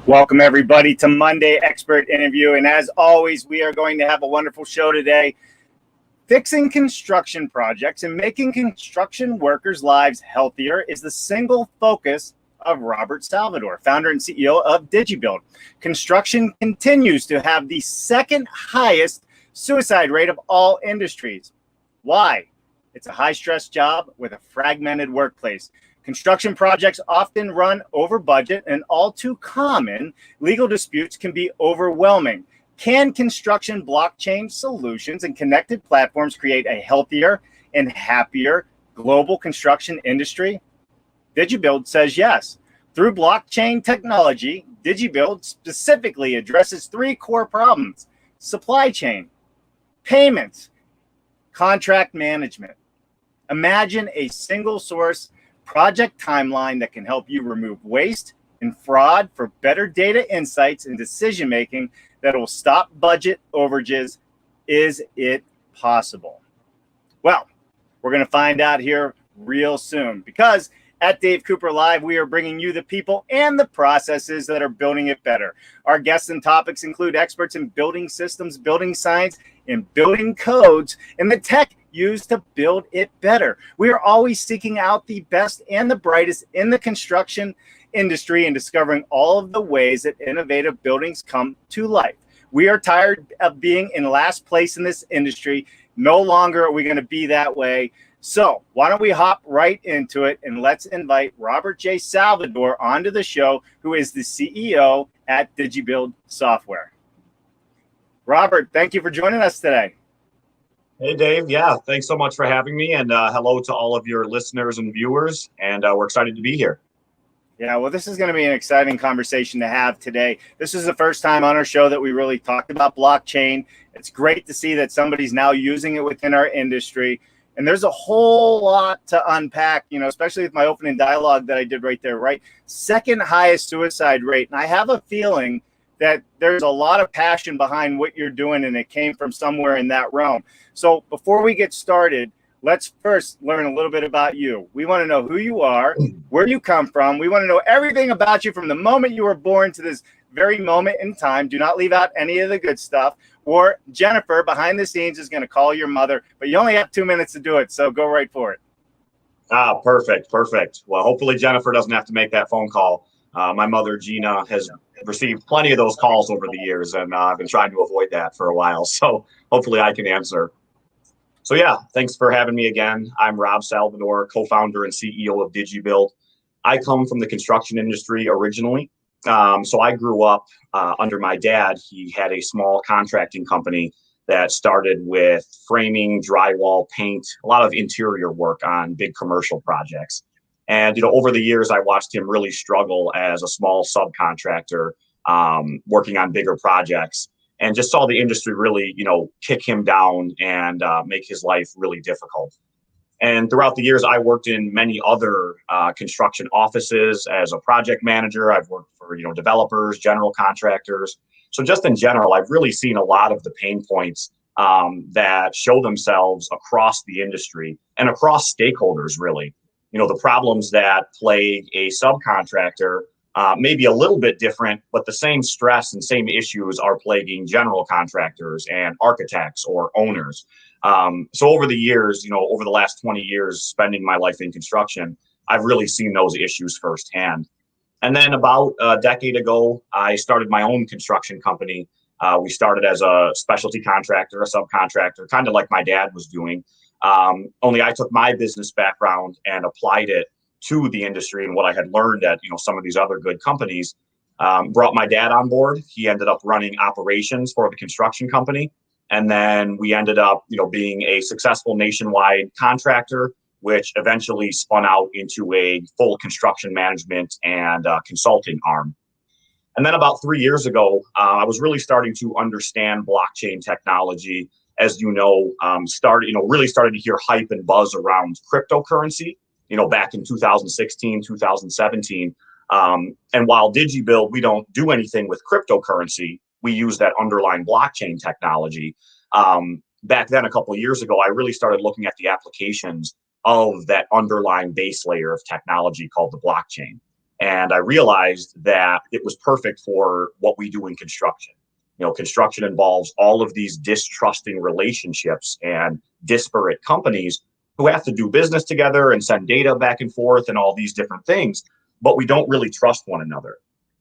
Welcome, everybody, to Monday Expert Interview. And as always, we are going to have a wonderful show today. Fixing construction projects and making construction workers' lives healthier is the single focus of Robert Salvador, founder and CEO of Digibuild. Construction continues to have the second highest suicide rate of all industries. Why? It's a high-stress job with a fragmented workplace. Construction projects often run over budget, and all too common, legal disputes can be overwhelming. Can construction blockchain solutions and connected platforms create a healthier and happier global construction industry? Digibuild says yes. Through blockchain technology, Digibuild specifically addresses three core problems: supply chain, payments, contract management. Imagine a single source project timeline that can help you remove waste and fraud for better data insights and decision making that will stop budget overages. Is it possible? Well, we're going to find out here real soon, because at Dave Cooper Live, we are bringing you the people and the processes that are building it better. Our guests and topics include experts in building systems, building science, and building codes, and the tech used to build it better. We are always seeking out the best and the brightest in the construction industry and discovering all of the ways that innovative buildings come to life. We are tired of being in last place in this industry. No longer are we going to be that way. So why don't we hop right into it, and let's invite Robert J. Salvador onto the show, who is the CEO at Digibuild Software. Robert, thank you for joining us today. Hey, Dave. Yeah, thanks so much for having me, and hello to all of your listeners and viewers, and we're excited to be here. Yeah, well, this is going to be an exciting conversation to have today. This is the first time on our show that we really talked about blockchain. It's great to see that somebody's now using it within our industry. And there's a whole lot to unpack, especially with my opening dialogue that I did right there, right? Second highest suicide rate. And I have a feeling that there's a lot of passion behind what you're doing, and it came from somewhere in that realm. So before we get started, let's first learn a little bit about you. We want to know who you are, where you come from. We want to know everything about you from the moment you were born to this very moment in time. Do not leave out any of the good stuff. Or Jennifer behind the scenes is going to call your mother, but you only have 2 minutes to do it, so go right for it. Perfect. Well, hopefully Jennifer doesn't have to make that phone call. My mother, Gina, has received plenty of those calls over the years, and I've been trying to avoid that for a while, so hopefully I can answer. So yeah, thanks for having me again. I'm Rob Salvador, co-founder and CEO of Digibuild. I come from the construction industry originally. So I grew up under my dad. He had a small contracting company that started with framing, drywall, paint, a lot of interior work on big commercial projects. And, over the years, I watched him really struggle as a small subcontractor working on bigger projects, and just saw the industry really, kick him down and make his life really difficult. And throughout the years, I worked in many other construction offices as a project manager. I've worked for, developers, general contractors. So just in general, I've really seen a lot of the pain points that show themselves across the industry and across stakeholders, really. The problems that plague a subcontractor may be a little bit different, but the same stress and same issues are plaguing general contractors and architects or owners. So over the years, over the last 20 years, spending my life in construction, I've really seen those issues firsthand. And then about a decade ago, I started my own construction company. We started as a specialty contractor, a subcontractor, kind of like my dad was doing. Only I took my business background and applied it to the industry and what I had learned at, some of these other good companies. Brought my dad on board. He ended up running operations for the construction company. And then we ended up, being a successful nationwide contractor, which eventually spun out into a full construction management and consulting arm. And then about 3 years ago, I was really starting to understand blockchain technology. As really started to hear hype and buzz around cryptocurrency, back in 2016, 2017. And while Digibuild, we don't do anything with cryptocurrency, we use that underlying blockchain technology. Back then, a couple of years ago, I really started looking at the applications of that underlying base layer of technology called the blockchain. And I realized that it was perfect for what we do in construction. Construction involves all of these distrusting relationships and disparate companies who have to do business together and send data back and forth and all these different things, but we don't really trust one another.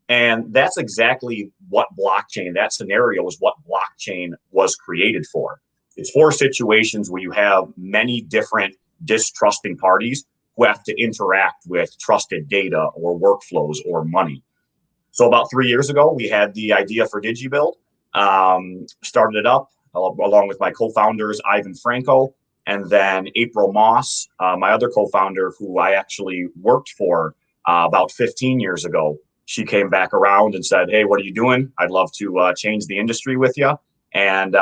And that's exactly what that scenario is what blockchain was created for. It's for situations where you have many different distrusting parties who have to interact with trusted data or workflows or money. So about 3 years ago, we had the idea for Digibuild, started it up along with my co-founders, Ivan Franco, and then April Moss, my other co-founder, who I actually worked for about 15 years ago. She came back around and said, "Hey, what are you doing? I'd love to change the industry with you." And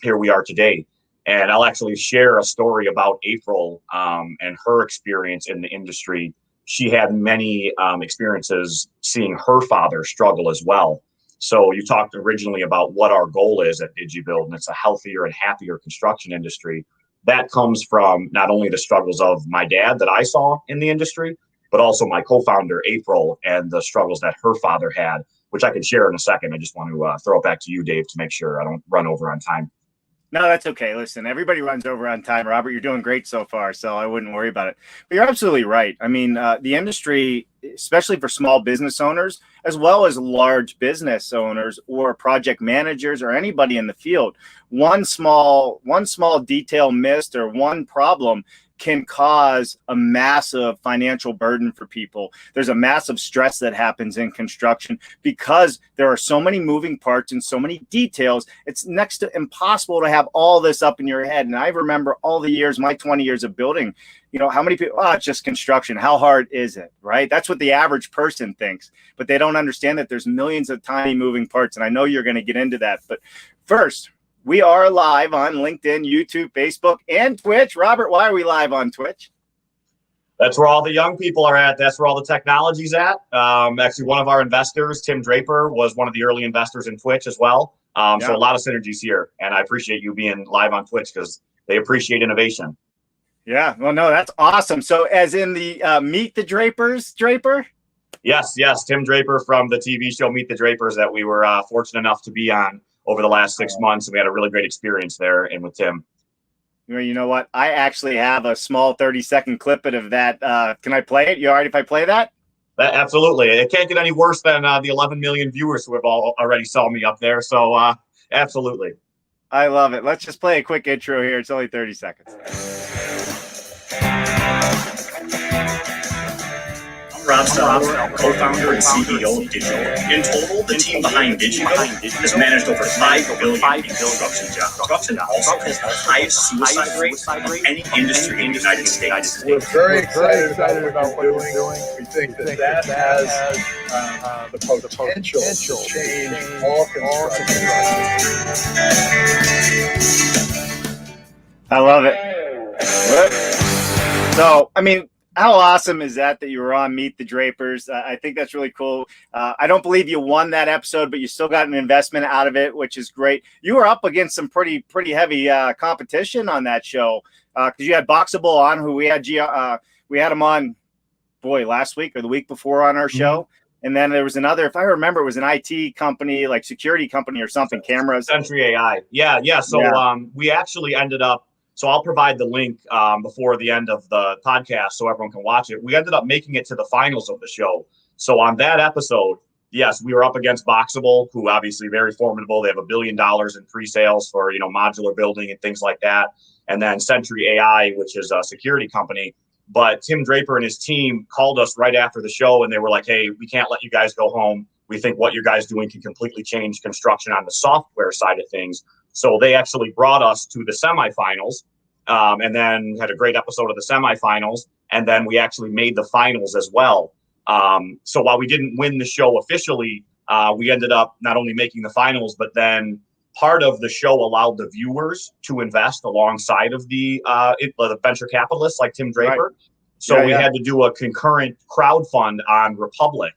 here we are today. And I'll actually share a story about April and her experience in the industry. She had many experiences seeing her father struggle as well. So you talked originally about what our goal is at Digibuild, and it's a healthier and happier construction industry. That comes from not only the struggles of my dad that I saw in the industry, but also my co-founder, April, and the struggles that her father had, which I can share in a second. I just want to throw it back to you, Dave, to make sure I don't run over on time. No, that's okay. Listen, everybody runs over on time. Robert, you're doing great so far, so I wouldn't worry about it. But you're absolutely right. I mean, the industry, especially for small business owners, as well as large business owners or project managers or anybody in the field, one small detail missed or one problem can cause a massive financial burden for people. There's a massive stress that happens in construction because there are so many moving parts and so many details. It's next to impossible to have all this up in your head. And I remember all the years, my 20 years of building, how many people, it's just construction. How hard is it, right? That's what the average person thinks, but they don't understand that there's millions of tiny moving parts. And I know you're going to get into that. But first, we are live on LinkedIn, YouTube, Facebook, and Twitch. Robert, why are we live on Twitch? That's where all the young people are at. That's where all the technology's at. Actually, one of our investors, Tim Draper, was one of the early investors in Twitch as well. So a lot of synergies here. And I appreciate you being live on Twitch because they appreciate innovation. Yeah, well, no, that's awesome. So as in the Meet the Drapers, Draper? Yes. Tim Draper from the TV show Meet the Drapers that we were fortunate enough to be on over the last 6 months. And we had a really great experience there and with Tim. You know what? I actually have a small 30-second clip of that. Can I play it? You all right if I play that? Absolutely. It can't get any worse than the 11 million viewers who have already saw me up there. So absolutely. I love it. Let's just play a quick intro here. It's only 30 seconds. Rob Salvador, co-founder and CEO of Digibuild. In total, the team behind Digibuild has managed over 5 billion construction jobs. Construction also has the highest suicide rate of any industry in the United States. We're very excited about what we're doing. We think that has the potential to change all construction. I love it. So, I mean, how awesome is that you were on Meet the Drapers? I think that's really cool. I don't believe you won that episode, but you still got an investment out of it, which is great. You were up against some pretty heavy competition on that show because you had Boxable on, who we had him on, last week or the week before on our show. Mm-hmm. And then there was another, if I remember, it was an IT company, like security company or something, cameras. Sentry AI. Yeah. So we actually ended up, so I'll provide the link before the end of the podcast so everyone can watch it. We ended up making it to the finals of the show. So on that episode, yes, we were up against Boxable, who obviously very formidable. They have $1 billion in pre-sales for, modular building and things like that. And then Sentry AI, which is a security company. But Tim Draper and his team called us right after the show and they were like, "Hey, we can't let you guys go home. We think what you guys doing can completely change construction on the software side of things." So they actually brought us to the semifinals and then had a great episode of the semifinals. And then we actually made the finals as well. So while we didn't win the show officially, we ended up not only making the finals, but then part of the show allowed the viewers to invest alongside of the venture capitalists like Tim Draper. Right. So we had to do a concurrent crowdfund on Republic,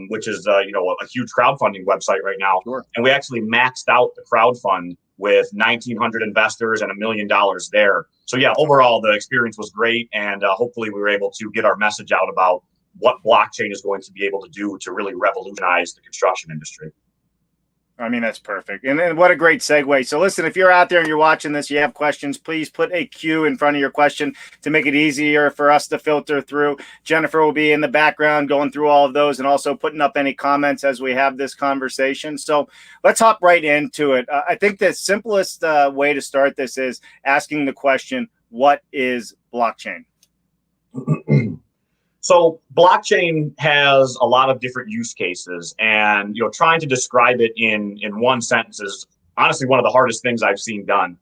which is a huge crowdfunding website right now. Sure. And we actually maxed out the crowdfund with 1,900 investors and $1 million there. So yeah, overall the experience was great, and hopefully we were able to get our message out about what blockchain is going to be able to do to really revolutionize the construction industry. I mean, that's perfect. And what a great segue. So listen, if you're out there and you're watching this, you have questions, please put a Q in front of your question to make it easier for us to filter through. Jennifer will be in the background going through all of those and also putting up any comments as we have this conversation. So let's hop right into it. I think the simplest way to start this is asking the question, what is blockchain? So blockchain has a lot of different use cases, and trying to describe it in one sentence is honestly one of the hardest things I've seen done.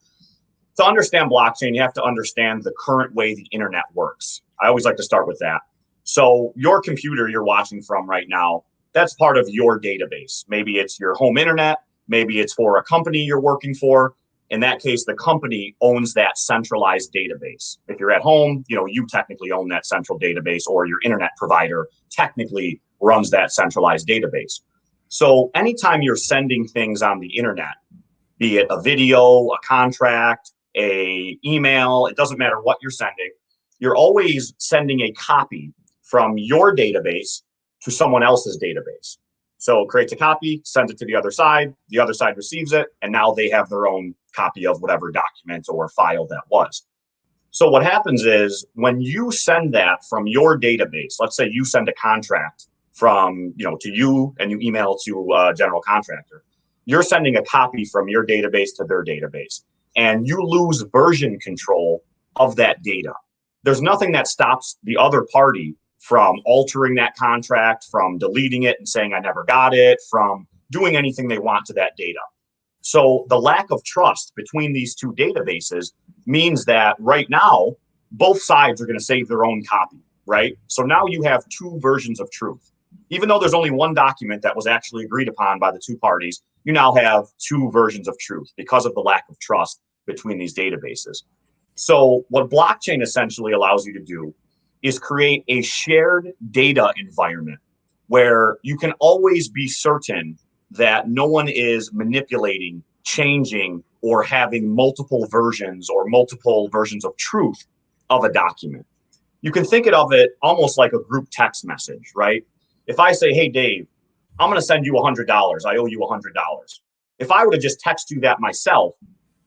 To understand blockchain, you have to understand the current way the internet works. I always like to start with that. So your computer you're watching from right now, that's part of your database. Maybe it's your home internet, maybe it's for a company you're working for. In that case, the company owns that centralized database. If you're at home, you technically own that central database, or your internet provider technically runs that centralized database. So anytime you're sending things on the internet, be it a video, a contract, a email, it doesn't matter what you're sending, you're always sending a copy from your database to someone else's database. So it creates a copy, sends it to the other side receives it, and now they have their own copy of whatever document or file that was. So what happens is when you send that from your database, let's say you send a contract from, to you and you email to a general contractor, you're sending a copy from your database to their database, and you lose version control of that data. There's nothing that stops the other party from altering that contract, from deleting it and saying I never got it, from doing anything they want to that data. So the lack of trust between these two databases means that right now, both sides are going to save their own copy, right? So now you have two versions of truth. Even though there's only one document that was actually agreed upon by the two parties, you now have two versions of truth because of the lack of trust between these databases. So what blockchain essentially allows you to do is create a shared data environment where you can always be certain that no one is manipulating, changing, or having multiple versions of truth of a document. You can think of it almost like a group text message, right? If I say, hey, Dave, I'm going to send you $100. I owe you $100. If I were to just text you that myself,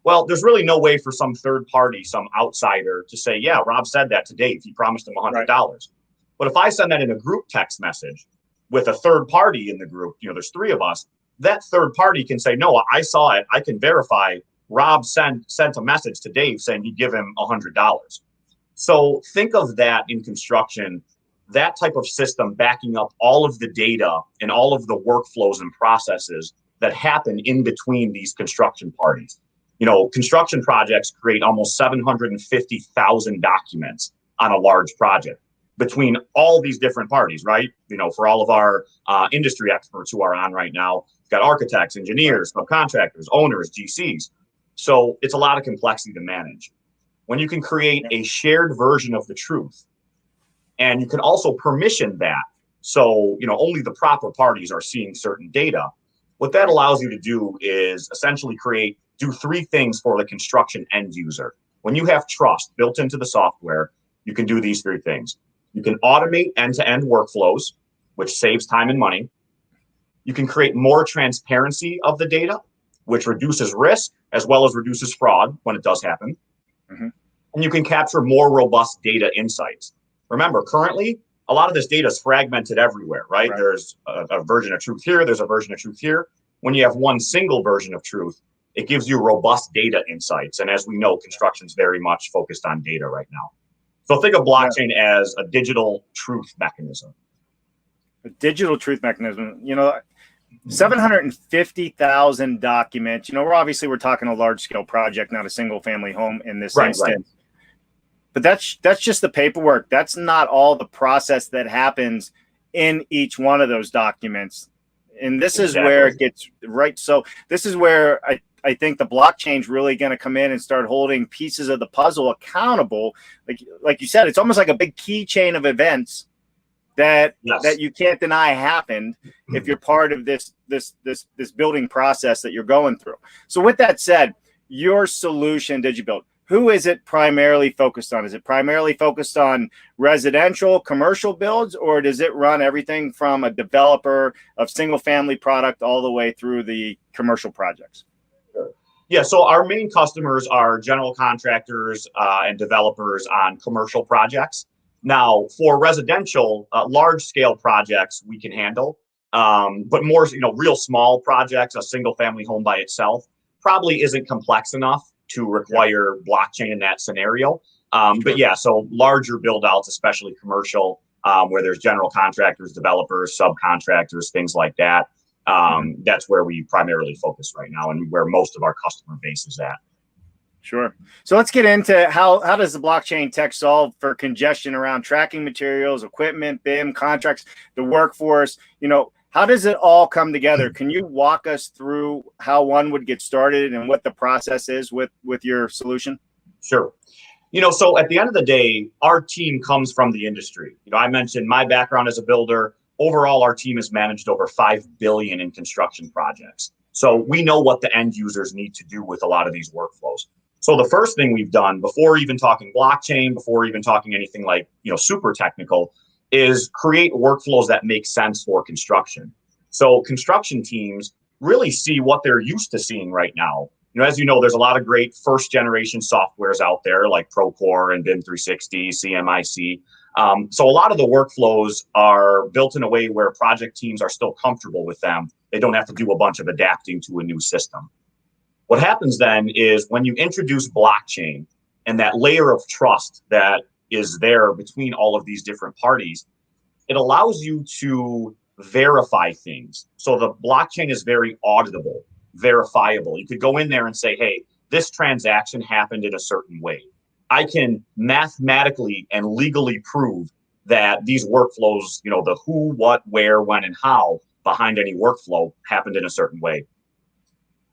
well, there's really no way for some third party, some outsider to say, yeah, Rob said that to Dave. He promised him $100. Right. But if I send that in a group text message with a third party in the group, there's three of us, that third party can say, no, I saw it. I can verify Rob sent a message to Dave saying he'd give him $100. So think of that in construction, that type of system backing up all of the data and all of the workflows and processes that happen in between these construction parties. Construction projects create almost 750,000 documents on a large project between all these different parties, right? For all of our industry experts who are on right now, we've got architects, engineers, subcontractors, owners, GCs. So it's a lot of complexity to manage. When you can create a shared version of the truth, and you can also permission that, so only the proper parties are seeing certain data, what that allows you to do is essentially do three things for the construction end user. When you have trust built into the software, you can do these three things. You can automate end-to-end workflows, which saves time and money. You can create more transparency of the data, which reduces risk as well as reduces fraud when it does happen. Mm-hmm. And you can capture more robust data insights. Remember, currently, a lot of this data is fragmented everywhere, right? There's a version of truth here, there's a version of truth here. When you have one single version of truth, it gives you robust data insights. And as we know, construction is very much focused on data right now. So think of blockchain as a digital truth mechanism. A digital truth mechanism, 750,000 documents. We're talking a large scale project, not a single family home in this instance. Right. But that's just the paperwork. That's not all the process that happens in each one of those documents. And this is where it gets right. So this is where I think the blockchain is really going to come in and start holding pieces of the puzzle accountable. Like you said, it's almost like a big keychain of events that you can't deny happened if you're part of this building process that you're going through. So with that said, your solution, Digibuild, who is it primarily focused on? Is it primarily focused on residential, commercial builds, or does it run everything from a developer of single family product all the way through the commercial projects? Yeah, so our main customers are general contractors and developers on commercial projects. Now, for residential, large scale projects we can handle, but more, real small projects, a single family home by itself probably isn't complex enough to require blockchain in that scenario. But yeah, so larger build outs, especially commercial, where there's general contractors, developers, subcontractors, things like that. That's where we primarily focus right now and where most of our customer base is at. Sure. So let's get into how does the blockchain tech solve for congestion around tracking materials, equipment, BIM, contracts, the workforce? How does it all come together? Can you walk us through how one would get started and what the process is with your solution? Sure. So at the end of the day, our team comes from the industry. I mentioned my background as a builder. Overall, our team has managed over 5 billion in construction projects. So we know what the end users need to do with a lot of these workflows. So the first thing we've done before even talking blockchain, before even talking anything like, super technical, is create workflows that make sense for construction. So construction teams really see what they're used to seeing right now. As you know, there's a lot of great first generation softwares out there like Procore and BIM 360, CMIC. So a lot of the workflows are built in a way where project teams are still comfortable with them. They don't have to do a bunch of adapting to a new system. What happens then is when you introduce blockchain and that layer of trust that is there between all of these different parties, it allows you to verify things. So the blockchain is very auditable, verifiable. You could go in there and say, hey, this transaction happened in a certain way. I can mathematically and legally prove that these workflows, the who, what, where, when, and how behind any workflow happened in a certain way.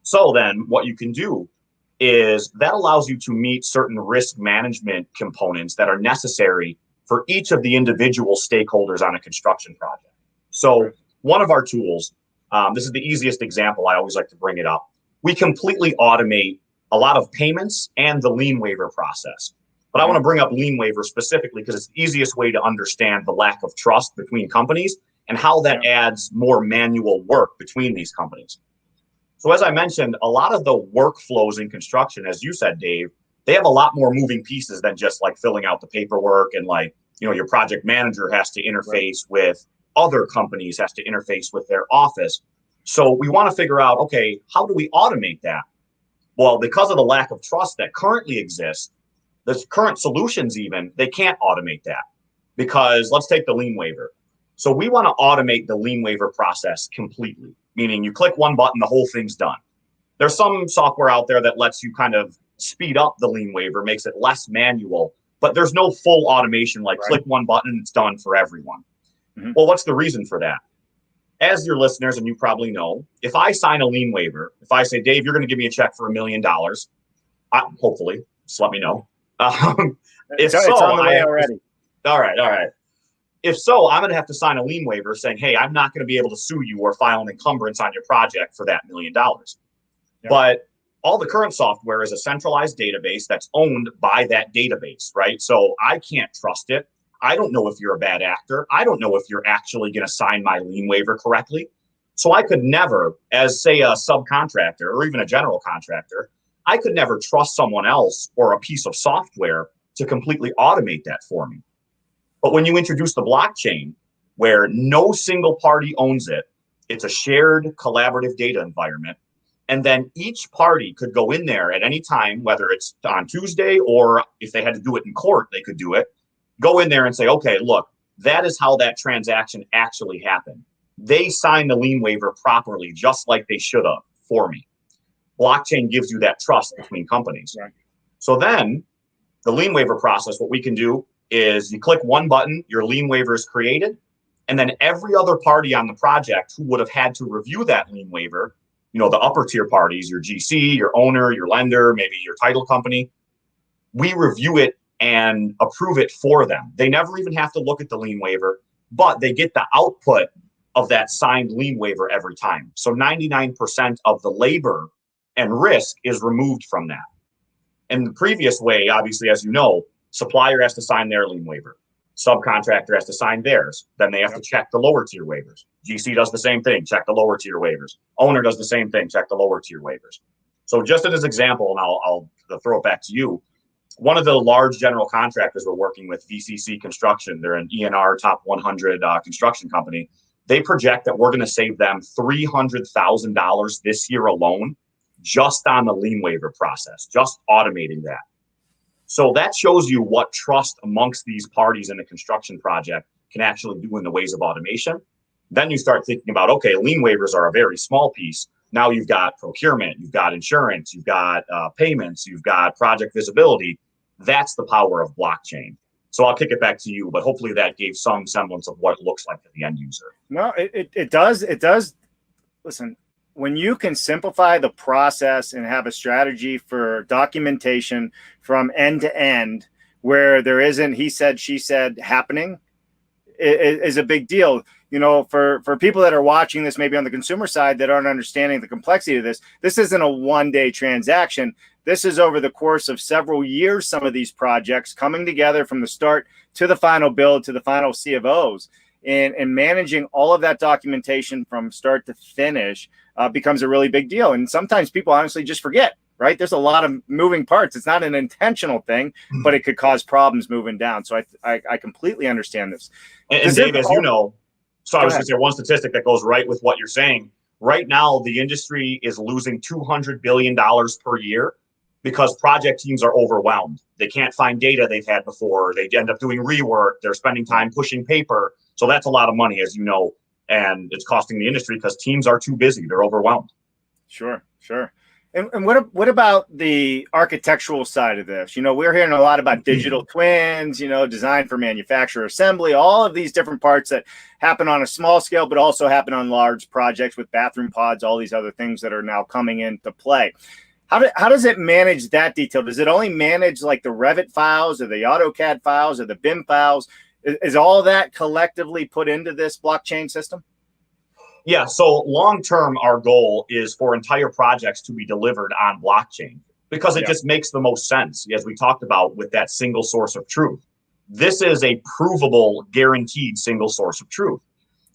So then what you can do is that allows you to meet certain risk management components that are necessary for each of the individual stakeholders on a construction project. So one of our tools, this is the easiest example, I always like to bring it up. We completely automate a lot of payments and the lien waiver process. But I want to bring up lien waiver specifically because it's the easiest way to understand the lack of trust between companies and how that adds more manual work between these companies. So as I mentioned, a lot of the workflows in construction, as you said, Dave, they have a lot more moving pieces than just like filling out the paperwork and your project manager has to interface with other companies, has to interface with their office. So we want to figure out, okay, how do we automate that? Well, because of the lack of trust that currently exists, the current solutions even, they can't automate that because let's take the lien waiver. So we want to automate the lien waiver process completely, meaning you click one button, the whole thing's done. There's some software out there that lets you kind of speed up the lien waiver, makes it less manual, but there's no full automation like click one button, it's done for everyone. Well, what's the reason for that? As your listeners, and you probably know, if I sign a lien waiver, if I say, Dave, you're going to give me a check for $1 million, hopefully, just let me know. It's on the way already. All right. If so, I'm going to have to sign a lien waiver saying, hey, I'm not going to be able to sue you or file an encumbrance on your project for that $1 million. But all the current software is a centralized database that's owned by that database, right? So I can't trust it. I don't know if you're a bad actor. I don't know if you're actually going to sign my lien waiver correctly. So I could never, as say a subcontractor or even a general contractor, I could never trust someone else or a piece of software to completely automate that for me. But when you introduce the blockchain, where no single party owns it, it's a shared collaborative data environment. And then each party could go in there at any time, whether it's on Tuesday or if they had to do it in court, they could do it. Go in there and say, okay, look, that is how that transaction actually happened. They signed the lien waiver properly, just like they should have for me. Blockchain gives you that trust between companies. Right. So then the lien waiver process, what we can do is you click one button, your lien waiver is created, and then every other party on the project who would have had to review that lien waiver, the upper tier parties, your GC, your owner, your lender, maybe your title company, we review it and approve it for them. They never even have to look at the lien waiver, but they get the output of that signed lien waiver every time. So 99% of the labor and risk is removed from that. In the previous way, obviously, as you know, supplier has to sign their lien waiver. Subcontractor has to sign theirs. Then they have to check the lower tier waivers. GC does the same thing, check the lower tier waivers. Owner does the same thing, check the lower tier waivers. So just as an example, and I'll throw it back to you, one of the large general contractors we're working with, VCC Construction, they're an ENR top 100 construction company. They project that we're going to save them $300,000 this year alone, just on the lien waiver process, just automating that. So that shows you what trust amongst these parties in a construction project can actually do in the ways of automation. Then you start thinking about, okay, lien waivers are a very small piece. Now you've got procurement, you've got insurance, you've got payments, you've got project visibility. That's the power of blockchain. So I'll kick it back to you, but hopefully that gave some semblance of what it looks like to the end user. No, it does. It does. Listen, when you can simplify the process and have a strategy for documentation from end to end, where there isn't he said, she said happening, is a big deal. You know, for people that are watching this, maybe on the consumer side, that aren't understanding the complexity of this, this isn't a one-day transaction. This is over the course of several years, some of these projects coming together from the start to the final build to the final C of Os. And managing all of that documentation from start to finish becomes a really big deal. And sometimes people honestly just forget, right? There's a lot of moving parts. It's not an intentional thing, but it could cause problems moving down. So I completely understand this. And Dave, as you know, so I was going to say one statistic that goes right with what you're saying. Right now, the industry is losing $200 billion per year because project teams are overwhelmed. They can't find data they've had before. They end up doing rework. They're spending time pushing paper. So that's a lot of money, as you know, and it's costing the industry because teams are too busy. They're overwhelmed. Sure. And what about the architectural side of this? You know, we're hearing a lot about digital twins, you know, design for manufacturer assembly, all of these different parts that happen on a small scale, but also happen on large projects with bathroom pods, all these other things that are now coming into play. How does it manage that detail? Does it only manage like the Revit files or the AutoCAD files or the BIM files? Is all that collectively put into this blockchain system? Yeah, so long-term, our goal is for entire projects to be delivered on blockchain because it just makes the most sense, as we talked about with that single source of truth. This is a provable, guaranteed single source of truth.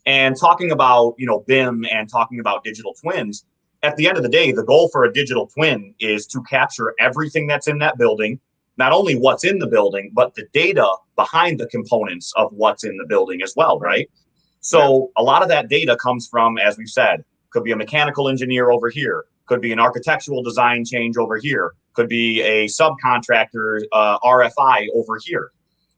And talking about, you know, BIM and talking about digital twins, at the end of the day, the goal for a digital twin is to capture everything that's in that building, not only what's in the building, but the data behind the components of what's in the building as well, right? So a lot of that data comes from, as we've said, could be a mechanical engineer over here, could be an architectural design change over here, could be a subcontractor RFI over here.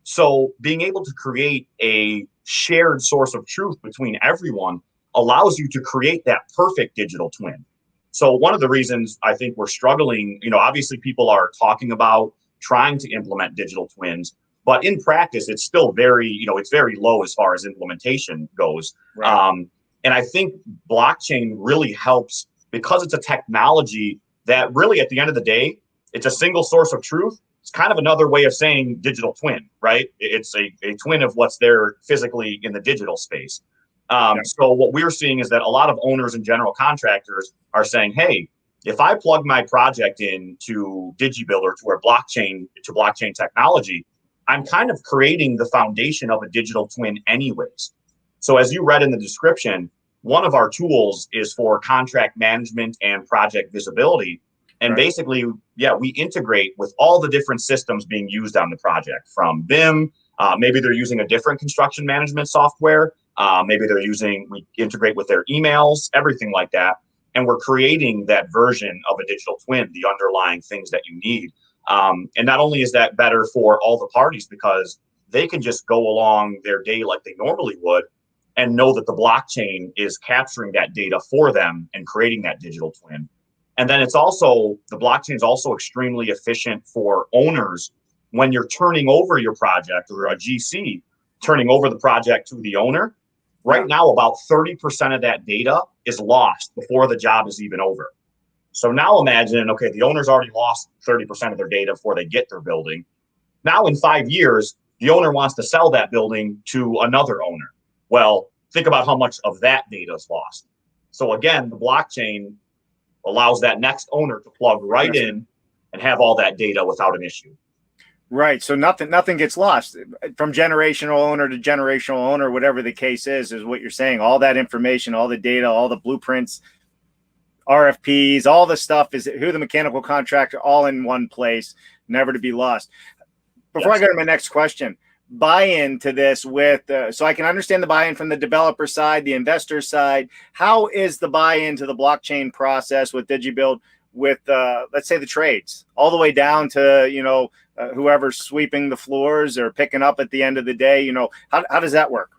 So being able to create a shared source of truth between everyone allows you to create that perfect digital twin. So one of the reasons I think we're struggling, you know, obviously people are talking about trying to implement digital twins, but in practice, it's still very, you know, it's very low as far as implementation goes. Right. And I think blockchain really helps because it's a technology that really, at the end of the day, it's a single source of truth. It's kind of another way of saying digital twin, right? It's a twin of what's there physically in the digital space. So what we're seeing is that a lot of owners and general contractors are saying, hey, if I plug my project into Digibuild or to blockchain technology, I'm kind of creating the foundation of a digital twin anyways. So as you read in the description, one of our tools is for contract management and project visibility. And basically, we integrate with all the different systems being used on the project from BIM. Maybe they're using a different construction management software. Maybe we integrate with their emails, everything like that. And we're creating that version of a digital twin, the underlying things that you need. And not only is that better for all the parties because they can just go along their day like they normally would and know that the blockchain is capturing that data for them and creating that digital twin. And then the blockchain is also extremely efficient for owners when you're turning over your project or a GC, turning over the project to the owner. Right now, about 30% of that data is lost before the job is even over. So now imagine, okay, the owner's already lost 30% of their data before they get their building. Now in 5 years, the owner wants to sell that building to another owner. Well, think about how much of that data is lost. So again, the blockchain allows that next owner to plug right in and have all that data without an issue. Right. So nothing gets lost from generational owner to generational owner, whatever the case is what you're saying. All that information, all the data, all the blueprints, RFPs, all the stuff is who the mechanical contractor, all in one place, never to be lost. Before I go to my next question, buy-in to this with, so I can understand the buy-in from the developer side, the investor side. How is the buy-in to the blockchain process with Digibuild with, let's say, the trades, all the way down to, whoever's sweeping the floors or picking up at the end of the day? How does that work?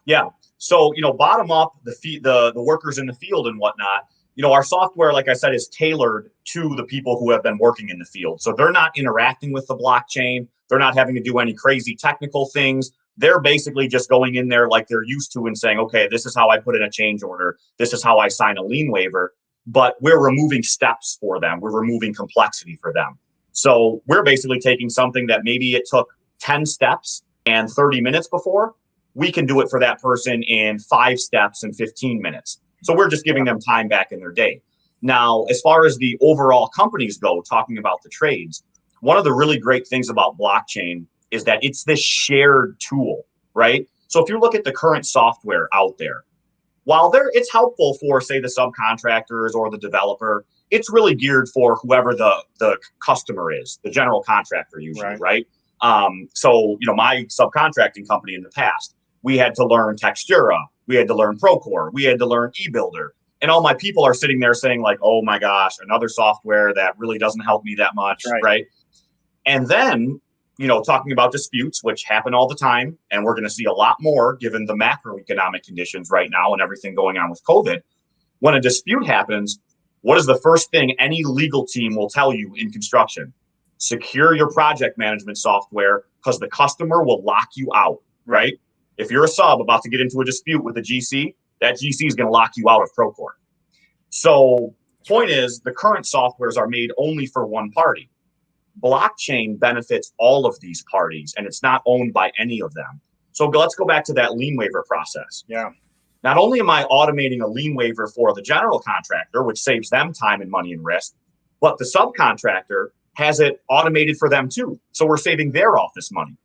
Yeah. So, bottom up, the workers in the field and whatnot, our software, like I said, is tailored to the people who have been working in the field. So they're not interacting with the blockchain. They're not having to do any crazy technical things. They're basically just going in there like they're used to and saying, okay, this is how I put in a change order. This is how I sign a lien waiver. But we're removing steps for them. We're removing complexity for them. So we're basically taking something that maybe it took 10 steps and 30 minutes before. We can do it for that person in 5 steps and 15 minutes. So we're just giving them time back in their day. Now, as far as the overall companies go, talking about the trades, one of the really great things about blockchain is that it's this shared tool, right? So if you look at the current software out there, while it's helpful for, say, the subcontractors or the developer, it's really geared for whoever the customer is, the general contractor usually, right? So, my subcontracting company in the past, we had to learn Textura, we had to learn Procore, we had to learn eBuilder. And all my people are sitting there saying like, oh my gosh, another software that really doesn't help me that much, right? And then, talking about disputes, which happen all the time, and we're going to see a lot more given the macroeconomic conditions right now and everything going on with COVID. When a dispute happens, what is the first thing any legal team will tell you in construction? Secure your project management software because the customer will lock you out, right? If you're a sub about to get into a dispute with a GC, that GC is going to lock you out of Procore. So point is, the current softwares are made only for one party. Blockchain benefits all of these parties, and it's not owned by any of them. So let's go back to that lien waiver process. Yeah. Not only am I automating a lien waiver for the general contractor, which saves them time and money and risk, but the subcontractor has it automated for them too. So we're saving their office money.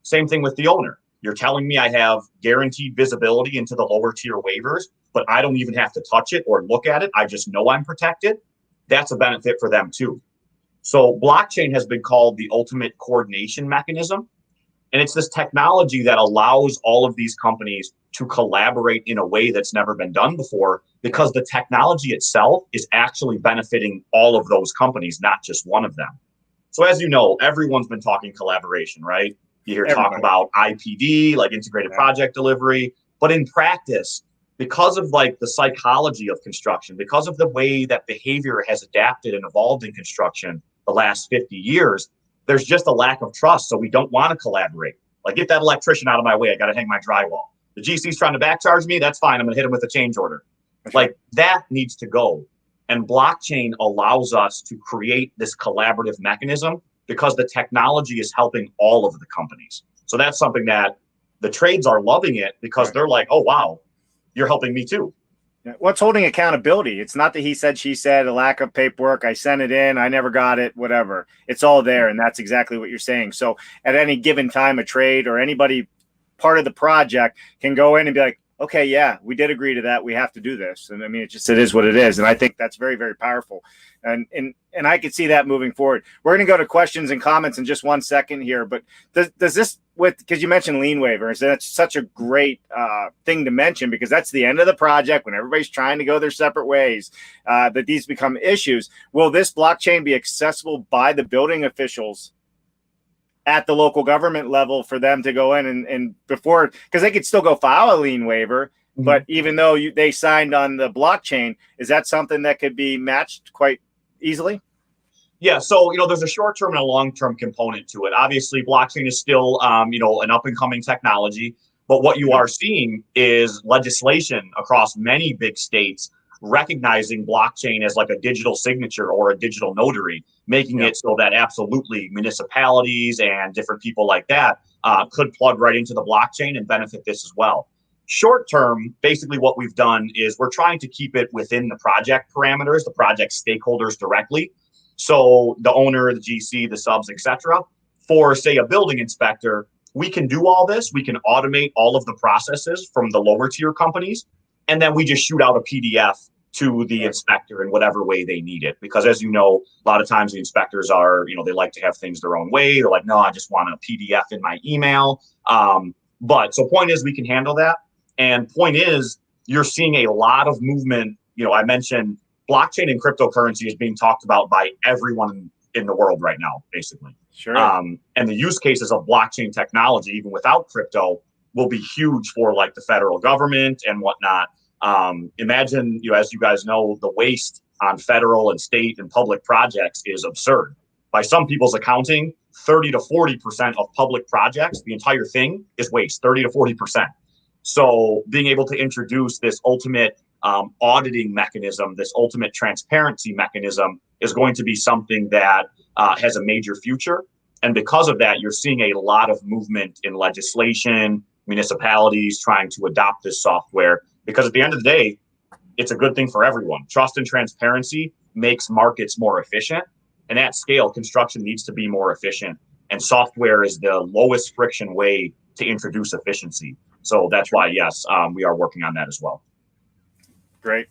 Same thing with the owner. You're telling me I have guaranteed visibility into the lower tier waivers, but I don't even have to touch it or look at it. I just know I'm protected. That's a benefit for them too. So blockchain has been called the ultimate coordination mechanism. And it's this technology that allows all of these companies to collaborate in a way that's never been done before, because the technology itself is actually benefiting all of those companies, not just one of them. So as you know, everyone's been talking collaboration, right? You hear talk about IPD, like integrated project delivery, but in practice, because of like the psychology of construction, because of the way that behavior has adapted and evolved in construction the last 50 years, there's just a lack of trust. So we don't want to collaborate. Like, get that electrician out of my way. I got to hang my drywall. The GC's trying to back charge me. That's fine. I'm going to hit him with a change order. Like, that needs to go. And blockchain allows us to create this collaborative mechanism because the technology is helping all of the companies. So that's something that the trades are loving it because they're like, oh, wow, you're helping me too. What's holding accountability? It's not that he said, she said, a lack of paperwork. I sent it in. I never got it, whatever. It's all there. And that's exactly what you're saying. So at any given time, a trade or anybody part of the project can go in and be like, okay, yeah, we did agree to that. We have to do this. And I mean, it is what it is. And I think that's very, very powerful. And I could see that moving forward. We're going to go to questions and comments in just 1 second here. But does this, because you mentioned lien waivers, that's such a great thing to mention, because that's the end of the project when everybody's trying to go their separate ways, that these become issues. Will this blockchain be accessible by the building officials at the local government level for them to go in and before, because they could still go file a lien waiver, but even though they signed on the blockchain, is that something that could be matched quite easily? Yeah, so there's a short-term and a long-term component to it. Obviously, blockchain is still an up-and-coming technology, but what you are seeing is legislation across many big states recognizing blockchain as like a digital signature or a digital notary, making it so that absolutely municipalities and different people like that could plug right into the blockchain and benefit this as well. Short term, basically what we've done is we're trying to keep it within the project parameters, the project stakeholders directly. So the owner, the GC, the subs, etc. For, say, a building inspector, we can do all this. We can automate all of the processes from the lower tier companies, and then we just shoot out a PDF to the inspector in whatever way they need it. Because as you know, a lot of times the inspectors are, they like to have things their own way. They're like, no, I just want a PDF in my email. But so point is, we can handle that. And point is, you're seeing a lot of movement. I mentioned blockchain and cryptocurrency is being talked about by everyone in the world right now, basically. Sure. And the use cases of blockchain technology, even without crypto, will be huge for like the federal government and whatnot. Imagine, as you guys know, the waste on federal and state and public projects is absurd. By some people's accounting, 30 to 40% of public projects, the entire thing is waste, 30 to 40%. So being able to introduce this ultimate auditing mechanism, this ultimate transparency mechanism is going to be something that has a major future. And because of that, you're seeing a lot of movement in legislation, municipalities trying to adopt this software, because at the end of the day, it's a good thing for everyone. Trust and transparency makes markets more efficient. And at scale, construction needs to be more efficient. And software is the lowest friction way to introduce efficiency. So that's why, yes, we are working on that as well. Great.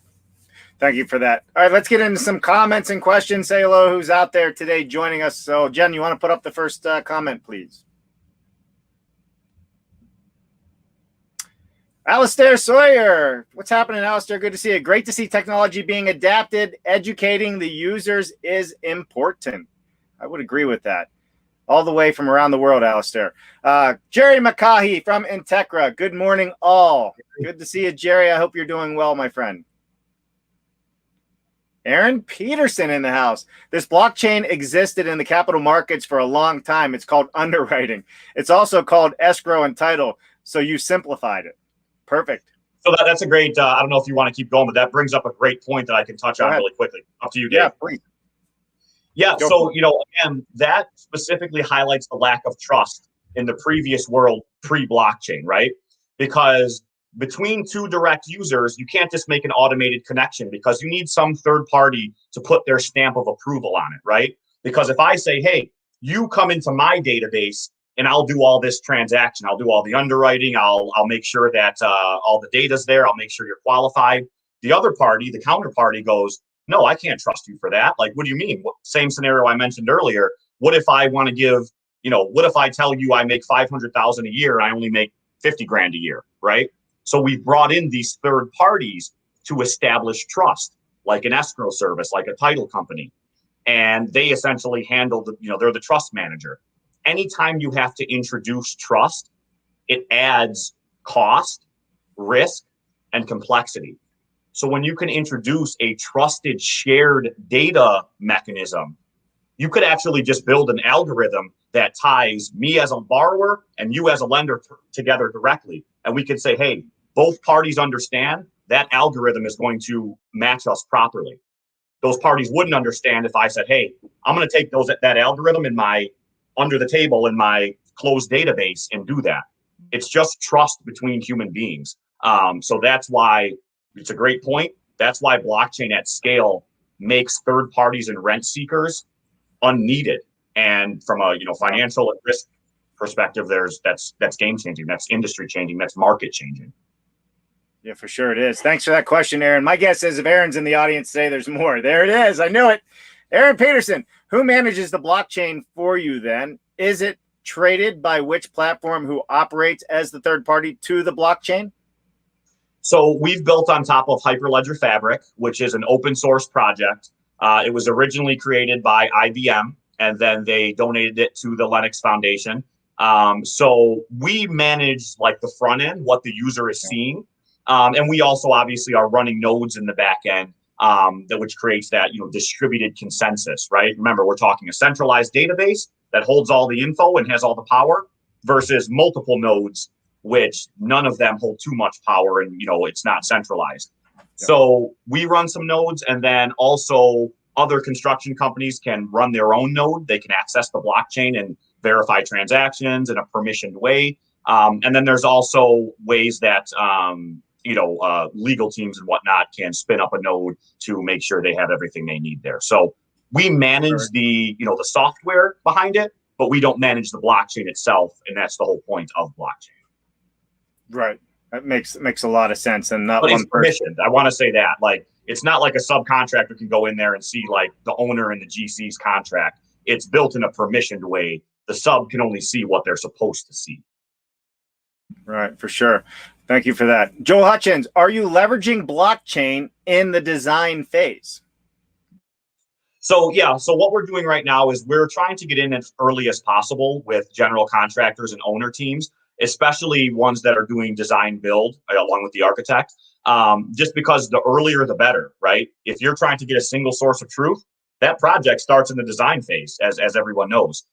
Thank you for that. All right, let's get into some comments and questions. Say hello, who's out there today joining us. So, Jen, you want to put up the first comment, please? Alistair Sawyer. What's happening, Alistair? Good to see you. Great to see technology being adapted. Educating the users is important. I would agree with that. All the way from around the world, Alistair. Jerry McCahey from Integra. Good morning, all. Good to see you, Jerry. I hope you're doing well, my friend. Aaron Peterson in the house. This blockchain existed in the capital markets for a long time. It's called underwriting. It's also called escrow and title. So you simplified it. Perfect. So that's a great, I don't know if you want to keep going, but that brings up a great point that I can touch on really quickly. Up to you, Dave. Yeah, please. Yeah, so, again, that specifically highlights the lack of trust in the previous world pre-blockchain, right? Because between two direct users, you can't just make an automated connection, because you need some third party to put their stamp of approval on it, right? Because if I say, hey, you come into my database and I'll do all this transaction, I'll do all the underwriting, I'll make sure that all the data's there, I'll make sure you're qualified. The other party, the counterparty, goes, no, I can't trust you for that. Like, what do you mean? Same scenario I mentioned earlier. What if I want to give, what if I tell you I make 500,000 a year and I only make 50 grand a year, right? So we've brought in these third parties to establish trust, like an escrow service, like a title company. And they essentially handle they're the trust manager. Anytime you have to introduce trust, it adds cost, risk, and complexity. So when you can introduce a trusted shared data mechanism, you could actually just build an algorithm that ties me as a borrower and you as a lender together directly. And we could say, hey, both parties understand that algorithm is going to match us properly. Those parties wouldn't understand if I said, hey, I'm going to take that algorithm in my under the table in my closed database and do that. It's just trust between human beings. So that's why it's a great point. That's why blockchain at scale makes third parties and rent seekers unneeded. And from a financial and risk perspective, that's game changing. That's industry changing. That's market changing. Yeah, for sure it is. Thanks for that question, Aaron. My guess is if Aaron's in the audience today, there's more. There it is. I knew it. Aaron Peterson, who manages the blockchain for you then? Is it traded by which platform who operates as the third party to the blockchain? So we've built on top of Hyperledger Fabric, which is an open source project. It was originally created by IBM, and then they donated it to the Linux Foundation. So we manage like the front end, what the user is seeing. And we also obviously are running nodes in the back end, which creates that distributed consensus, right? Remember, we're talking a centralized database that holds all the info and has all the power versus multiple nodes, which none of them hold too much power and it's not centralized. Yeah. So we run some nodes, and then also other construction companies can run their own node. They can access the blockchain and verify transactions in a permissioned way. And then there's also ways that legal teams and whatnot can spin up a node to make sure they have everything they need there. So We manage the software behind it, but we don't manage the blockchain itself, and that's the whole point of blockchain. Right. That makes a lot of sense, and not but one it's permissioned. I want to say that, like, it's not like a subcontractor can go in there and see like the owner and the GC's contract. It's built in a permissioned way. The sub can only see what they're supposed to see. Right, for sure. Thank you for that. Joe Hutchins, are you leveraging blockchain in the design phase? So yeah, so what we're doing right now is we're trying to get in as early as possible with general contractors and owner teams, especially ones that are doing design build along with the architect, just because the earlier the better, right? If you're trying to get a single source of truth, that project starts in the design phase, as everyone knows.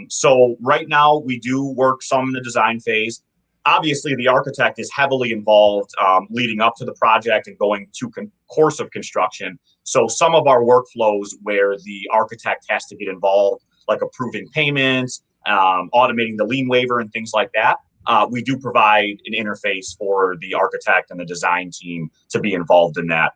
So right now we do work some in the design phase. Obviously, the architect is heavily involved leading up to the project and going to course of construction. So some of our workflows where the architect has to get involved, like approving payments, automating the lien waiver and things like that, we do provide an interface for the architect and the design team to be involved in that.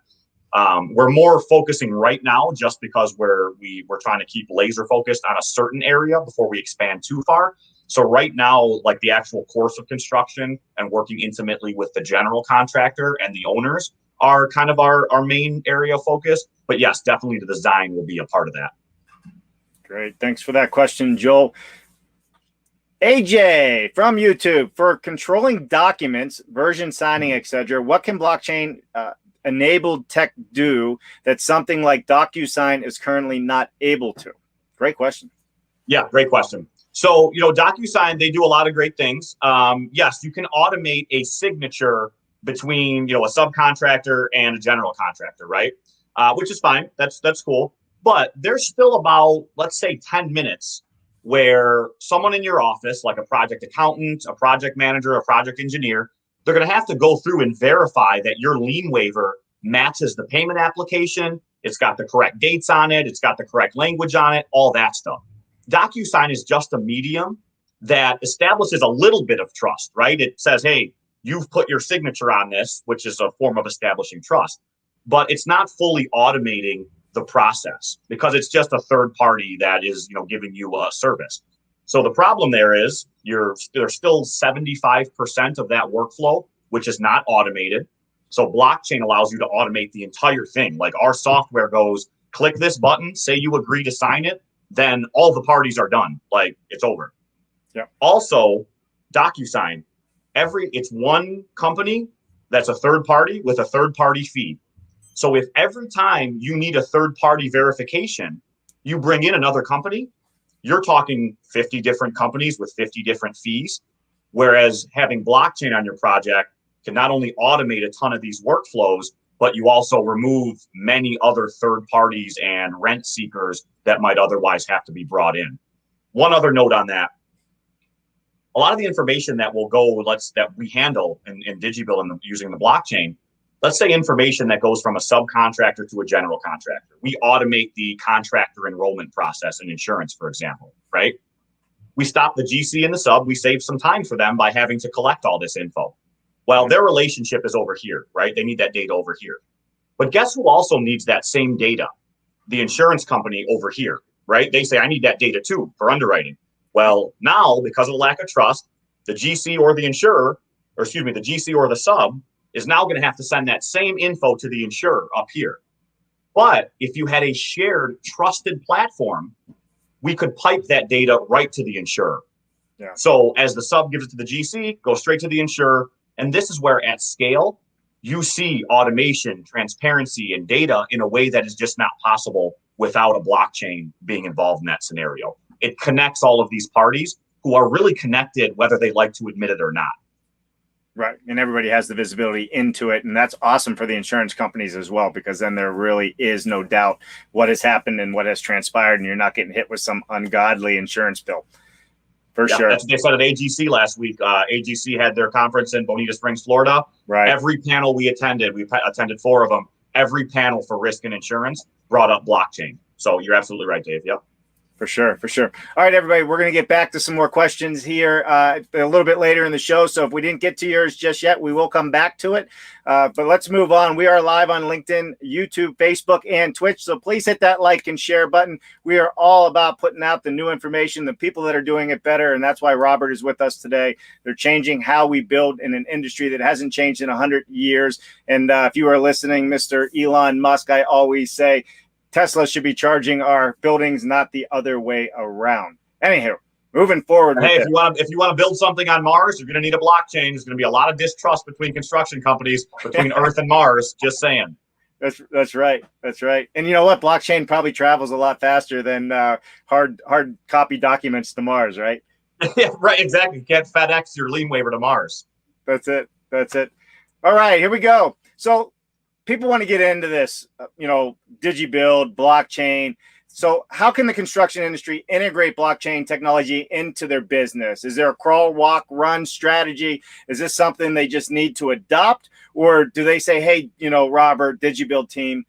We're more focusing right now just because we're trying to keep laser focused on a certain area before we expand too far. So right now, like the actual course of construction and working intimately with the general contractor and the owners are kind of our main area of focus. But yes, definitely the design will be a part of that. Great. Thanks for that question, Joel. AJ from YouTube, for controlling documents, version signing, etc., what can blockchain enabled tech do that something like DocuSign is currently not able to? Great question. Yeah, great question. So, DocuSign, they do a lot of great things. Yes, you can automate a signature between, a subcontractor and a general contractor, right? Which is fine. That's cool. But there's still about, let's say, 10 minutes where someone in your office, like a project accountant, a project manager, a project engineer, they're going to have to go through and verify that your lien waiver matches the payment application. It's got the correct dates on it. It's got the correct language on it, all that stuff. DocuSign is just a medium that establishes a little bit of trust, right? It says, hey, you've put your signature on this, which is a form of establishing trust, but it's not fully automating the process because it's just a third party that is, giving you a service. So the problem there is there's still 75% of that workflow, which is not automated. So blockchain allows you to automate the entire thing. Like our software goes, click this button, say you agree to sign it, then all the parties are done. Like it's over. Yeah. Also, DocuSign, it's one company that's a third party with a third party fee. So if every time you need a third party verification, you bring in another company, you're talking 50 different companies with 50 different fees. Whereas having blockchain on your project can not only automate a ton of these workflows, but you also remove many other third parties and rent seekers that might otherwise have to be brought in. One other note on that. A lot of the information that will go, that we handle in Digibuild and using the blockchain, let's say information that goes from a subcontractor to a general contractor. We automate the contractor enrollment process in insurance, for example, right? We stop the GC and the sub. We save some time for them by having to collect all this info. Well, their relationship is over here, right? They need that data over here. But guess who also needs that same data? The insurance company over here, right? They say, I need that data too for underwriting. Well, now, because of the lack of trust, the GC or the insurer, the GC or the sub is now going to have to send that same info to the insurer up here. But if you had a shared trusted platform, we could pipe that data right to the insurer. Yeah. So as the sub gives it to the GC, go straight to the insurer. And this is where at scale, you see automation, transparency, and data in a way that is just not possible without a blockchain being involved in that scenario. It connects all of these parties who are really connected, whether they like to admit it or not. Right. And everybody has the visibility into it. And that's awesome for the insurance companies as well, because then there really is no doubt what has happened and what has transpired. And you're not getting hit with some ungodly insurance bill. For sure. That's what they said at AGC last week. AGC had their conference in Bonita Springs, Florida. Right. Every panel we attended 4 of them. Every panel for risk and insurance brought up blockchain. So you're absolutely right, Dave. Yep. For sure, for sure. All right, everybody, we're going to get back to some more questions here a little bit later in the show. So if we didn't get to yours just yet, we will come back to it. But let's move on. We are live on LinkedIn, YouTube, Facebook, and Twitch. So please hit that like and share button. We are all about putting out the new information, the people that are doing it better. And that's why Robert is with us today. They're changing how we build in an industry that hasn't changed in 100 years. And if you are listening, Mr. Elon Musk, I always say, Tesla should be charging our buildings, not the other way around. Anyhow, moving forward. Hey, if you want to build something on Mars, you're going to need a blockchain. There's going to be a lot of distrust between construction companies, between Earth and Mars. Just saying. That's right. That's right. And you know what? Blockchain probably travels a lot faster than hard copy documents to Mars, right? Yeah, right. Exactly. You can't FedEx your lien waiver to Mars. That's it. That's it. All right, here we go. So people want to get into this, Digibuild, blockchain. So how can the construction industry integrate blockchain technology into their business? Is there a crawl, walk, run strategy? Is this something they just need to adopt? Or do they say, hey, Robert, Digibuild team,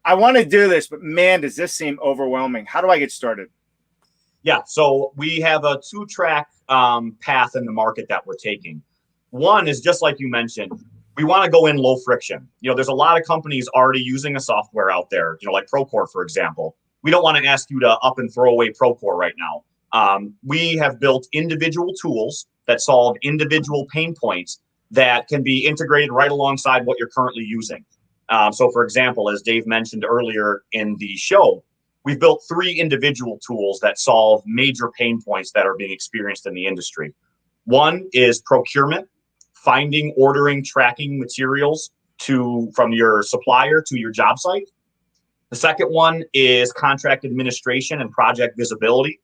I want to do this, but man, does this seem overwhelming? How do I get started? Yeah, so we have a two-track path in the market that we're taking. One is just like you mentioned, we want to go in low friction. There's a lot of companies already using a software out there, like Procore, for example. We don't want to ask you to up and throw away Procore right now. We have built individual tools that solve individual pain points that can be integrated right alongside what you're currently using. So for example, as Dave mentioned earlier in the show, we've built 3 individual tools that solve major pain points that are being experienced in the industry. One is procurement. Finding, ordering, tracking materials from your supplier to your job site. The second one is contract administration and project visibility,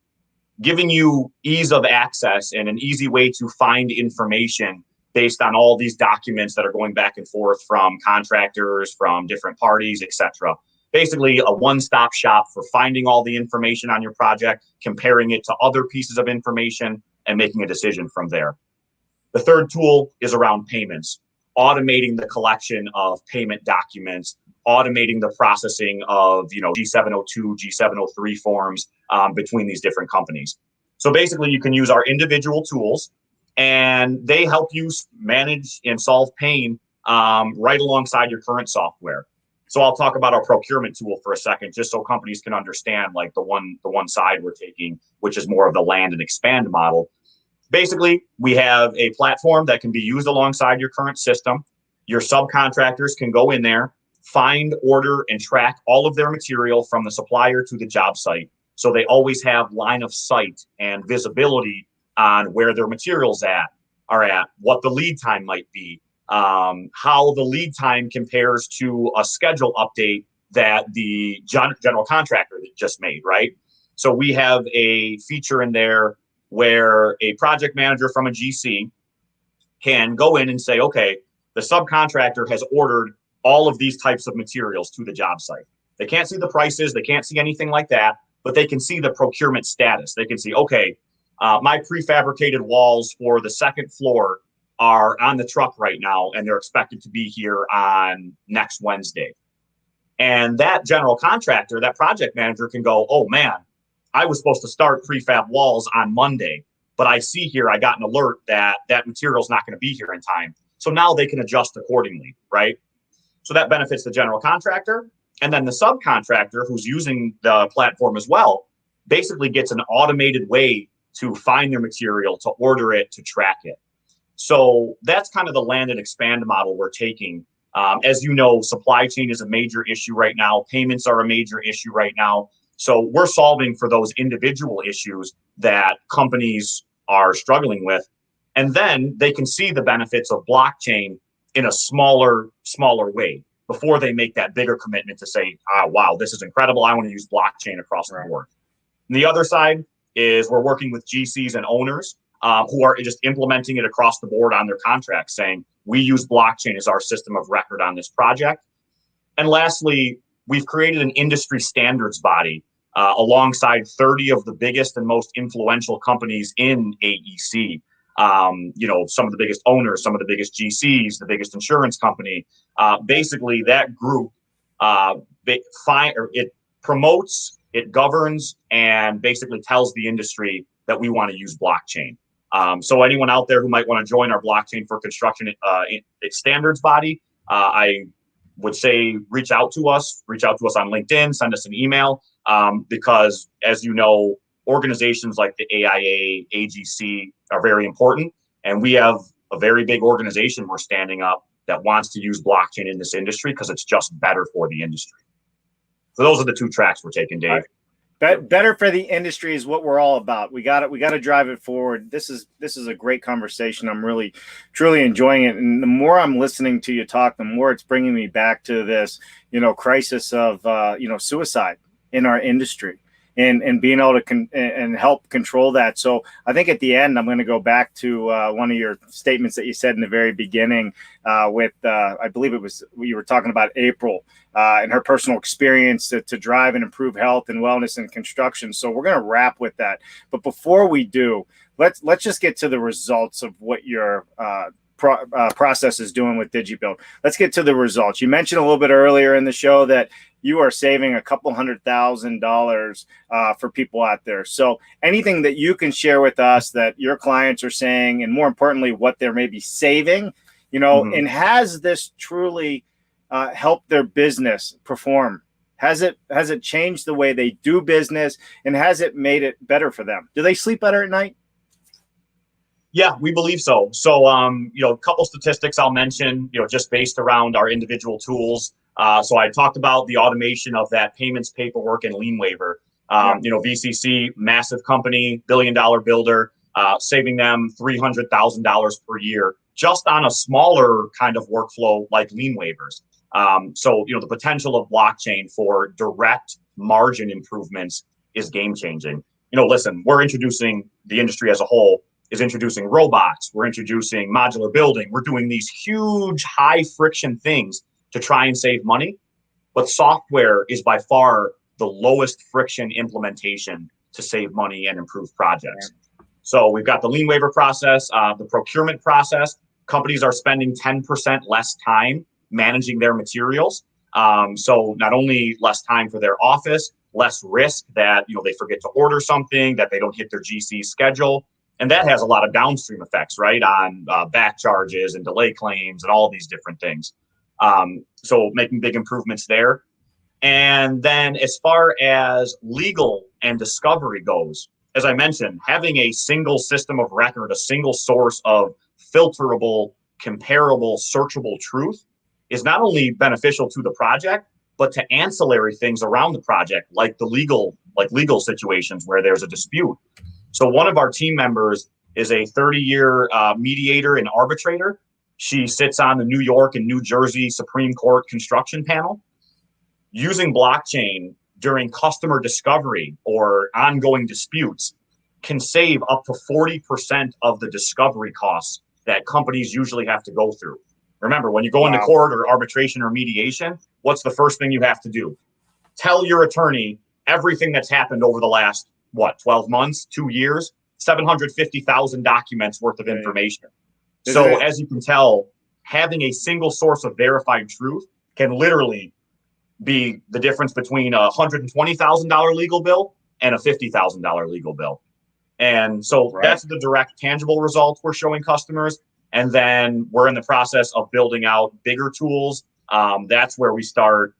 giving you ease of access and an easy way to find information based on all these documents that are going back and forth from contractors, from different parties, etc. Basically, a one-stop shop for finding all the information on your project, comparing it to other pieces of information, and making a decision from there. The third tool is around payments, automating the collection of payment documents, automating the processing of, G702, G703 forms between these different companies. So basically, you can use our individual tools, and they help you manage and solve pain right alongside your current software. So I'll talk about our procurement tool for a second, just so companies can understand like the one side we're taking, which is more of the land and expand model. Basically, we have a platform that can be used alongside your current system. Your subcontractors can go in there, find, order, and track all of their material from the supplier to the job site. So they always have line of sight and visibility on where their materials are at, what the lead time might be, how the lead time compares to a schedule update that the general contractor just made, right? So we have a feature in there where a project manager from a GC can go in and say, okay, the subcontractor has ordered all of these types of materials to the job site. They can't see the prices, they can't see anything like that, but they can see the procurement status. They can see, okay, my prefabricated walls for the second floor are on the truck right now, and they're expected to be here on next Wednesday. And that general contractor, that project manager can go, oh man, I was supposed to start prefab walls on Monday, but I see here I got an alert that material is not going to be here in time. So now they can adjust accordingly, right? So that benefits the general contractor. And then the subcontractor who's using the platform as well basically gets an automated way to find their material, to order it, to track it. So that's kind of the land and expand model we're taking. As you know, supply chain is a major issue right now. Payments are a major issue right now. So we're solving for those individual issues that companies are struggling with. And then they can see the benefits of blockchain in a smaller way before they make that bigger commitment to say, wow, this is incredible. I want to use blockchain across the board. And the other side is we're working with GCs and owners who are just implementing it across the board on their contracts, saying we use blockchain as our system of record on this project. And lastly, we've created an industry standards body alongside 30 of the biggest and most influential companies in AEC. Some of the biggest owners, some of the biggest GCs, the biggest insurance company. Basically, that group it promotes, it governs and basically tells the industry that we want to use blockchain. So anyone out there who might want to join our blockchain for construction standards body, I would say reach out to us on LinkedIn, send us an email, because as you know, organizations like the AIA, AGC are very important. And we have a very big organization we're standing up that wants to use blockchain in this industry because it's just better for the industry. So those are the two tracks we're taking, Dave. Better for the industry is what we're all about. We got to drive it forward. This is a great conversation. I'm really, truly enjoying it. And the more I'm listening to you talk, the more it's bringing me back to this, crisis of, suicide in our industry and being able to and help control that. So I think at the end, I'm going to go back to one of your statements that you said in the very beginning with, I believe it was, you were talking about April and her personal experience to drive and improve health and wellness in construction. So we're going to wrap with that. But before we do, let's just get to the results of what your process is doing with Digibuild. Let's get to the results. You mentioned a little bit earlier in the show that you are saving a couple $100,000 for people out there. So anything that you can share with us that your clients are saying, and more importantly, what they're maybe saving, and has this truly helped their business perform? Has it changed the way they do business, and has it made it better for them? Do they sleep better at night? Yeah, we believe so. So, a couple statistics I'll mention, just based around our individual tools. So I talked about the automation of that payments paperwork and Lien Waiver. VCC, massive company, billion-dollar builder, saving them $300,000 per year just on a smaller kind of workflow like Lien Waivers. So, the potential of blockchain for direct margin improvements is game-changing. Listen, we're introducing, the industry as a whole is introducing robots. We're introducing modular building. We're doing these huge high friction things to try and save money. But software is by far the lowest friction implementation to save money and improve projects. So we've got the Lien Waiver process, the procurement process. Companies are spending 10% less time managing their materials. So not only less time for their office, less risk that they forget to order something, that they don't hit their GC schedule. And that has a lot of downstream effects, right, on back charges and delay claims and all these different things. So making big improvements there. And then as far as legal and discovery goes, as I mentioned, having a single system of record, a single source of filterable, comparable, searchable truth is not only beneficial to the project, but to ancillary things around the project, like legal situations where there's a dispute. So one of our team members is a 30-year mediator and arbitrator. She sits on the New York and New Jersey Supreme Court construction panel. Using blockchain during customer discovery or ongoing disputes can save up to 40% of the discovery costs that companies usually have to go through. Remember, when you go into court or arbitration or mediation, what's the first thing you have to do? Tell your attorney everything that's happened over the last 12 months, 2 years, 750,000 documents worth of information. So as you can tell, having a single source of verified truth can literally be the difference between a $120,000 legal bill and a $50,000 legal bill. And so that's the direct tangible results we're showing customers. And then we're in the process of building out bigger tools. That's where we start,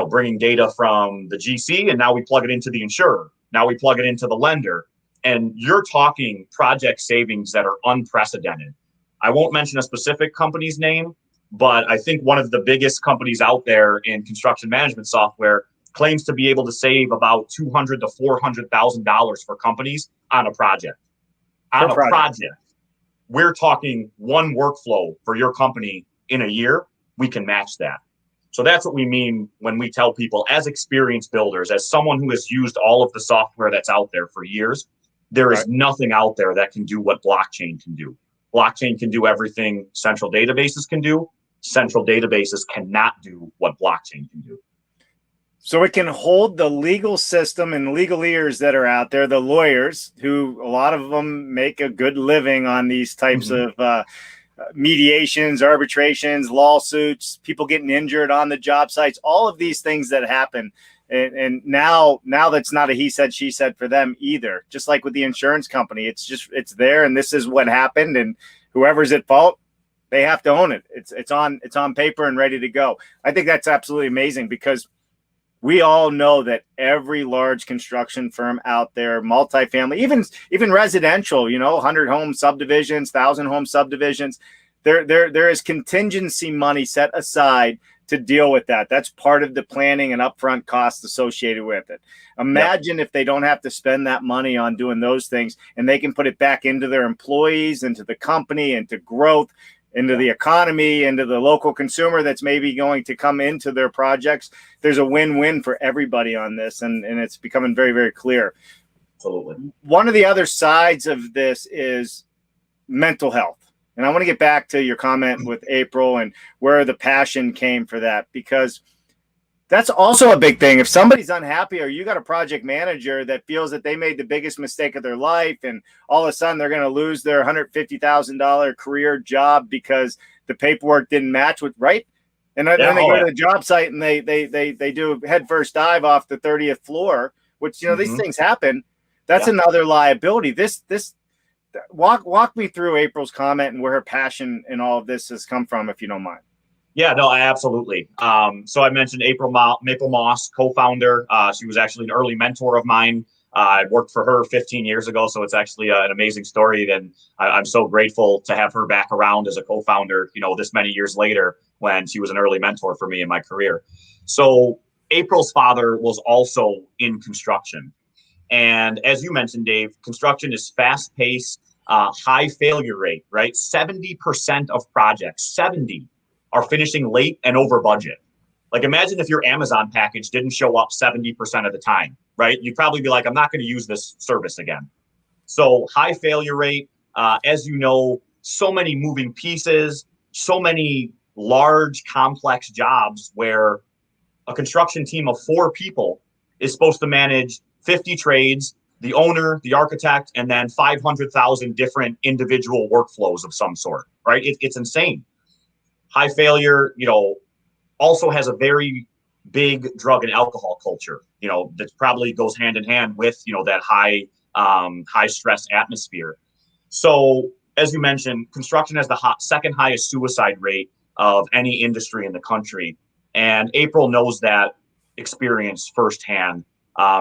bringing data from the GC, and now we plug it into the insurer. Now we plug it into the lender, and you're talking project savings that are unprecedented. I won't mention a specific company's name, but I think one of the biggest companies out there in construction management software claims to be able to save about $200,000 to $400,000 for companies on a project. On a project, we're talking one workflow for your company in a year. We can match that. So that's what we mean when we tell people, as experienced builders, as someone who has used all of the software that's out there for years, there is nothing out there that can do what blockchain can do. Blockchain can do everything central databases can do. Central databases cannot do what blockchain can do. So it can hold the legal system and legal ears that are out there, the lawyers, who a lot of them make a good living on these types of mediations, arbitrations, lawsuits, people getting injured on the job sites, all of these things that happen. And now that's not a he said, she said for them either. Just like with the insurance company, it's there, and this is what happened, and whoever's at fault, they have to own it. It's on paper and ready to go. I think that's absolutely amazing, because we all know that every large construction firm out there, multifamily, even residential, 100 home subdivisions, 1,000 home subdivisions, there is contingency money set aside to deal with that. That's part of the planning and upfront costs associated with it. Imagine if they don't have to spend that money on doing those things, and they can put it back into their employees, into the company, into growth, into the economy, into the local consumer that's maybe going to come into their projects. There's a win-win for everybody on this, and it's becoming very, very clear. Absolutely. One of the other sides of this is mental health. And I want to get back to your comment with April and where the passion came for that, because that's also a big thing. If somebody's unhappy, or you got a project manager that feels that they made the biggest mistake of their life, and all of a sudden they're going to lose their $150,000 career job because the paperwork didn't match with right. And then they go to the job site and they do a head first dive off the 30th floor, which, these things happen. That's another liability. Walk me through April's comment and where her passion in all of this has come from, if you don't mind. Yeah, no, absolutely. So I mentioned April Maple Moss, co-founder. She was actually an early mentor of mine. I worked for her 15 years ago, so it's actually an amazing story. And I'm so grateful to have her back around as a co-founder, this many years later, when she was an early mentor for me in my career. So April's father was also in construction. And as you mentioned, Dave, construction is fast-paced, high failure rate, right? 70% of projects, 70, are finishing late and over budget. Like, imagine if your Amazon package didn't show up 70% of the time, right? You'd probably be like, I'm not going to use this service again. So high failure rate, as you know, so many moving pieces, so many large, complex jobs where a construction team of 4 people is supposed to manage 50 trades, the owner, the architect, and then 500,000 different individual workflows of some sort, right? It's insane. High failure, also has a very big drug and alcohol culture, that probably goes hand in hand with, that high stress atmosphere. So as you mentioned, construction has the second highest suicide rate of any industry in the country. And April knows that experience firsthand.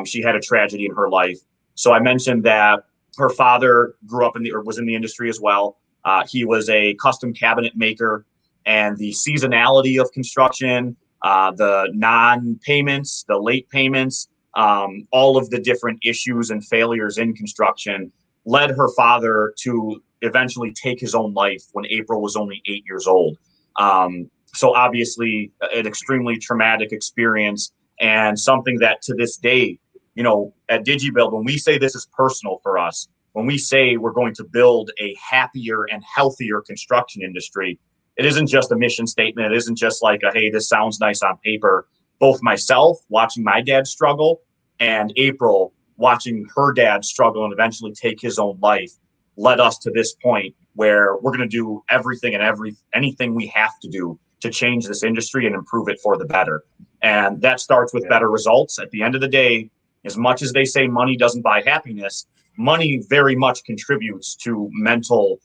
She had a tragedy in her life. So I mentioned that her father grew up was in the industry as well. He was a custom cabinet maker, and the seasonality of construction, the non-payments, the late payments, all of the different issues and failures in construction led her father to eventually take his own life when April was only 8 years old. So obviously an extremely traumatic experience, and something that to this day, at Digibuild, when we say this is personal for us, when we say we're going to build a happier and healthier construction industry, it isn't just a mission statement. It isn't just like hey, this sounds nice on paper. Both myself watching my dad struggle and April watching her dad struggle and eventually take his own life led us to this point where we're going to do everything and anything we have to do to change this industry and improve it for the better. And that starts with better results. At the end of the day, as much as they say money doesn't buy happiness, money very much contributes to mental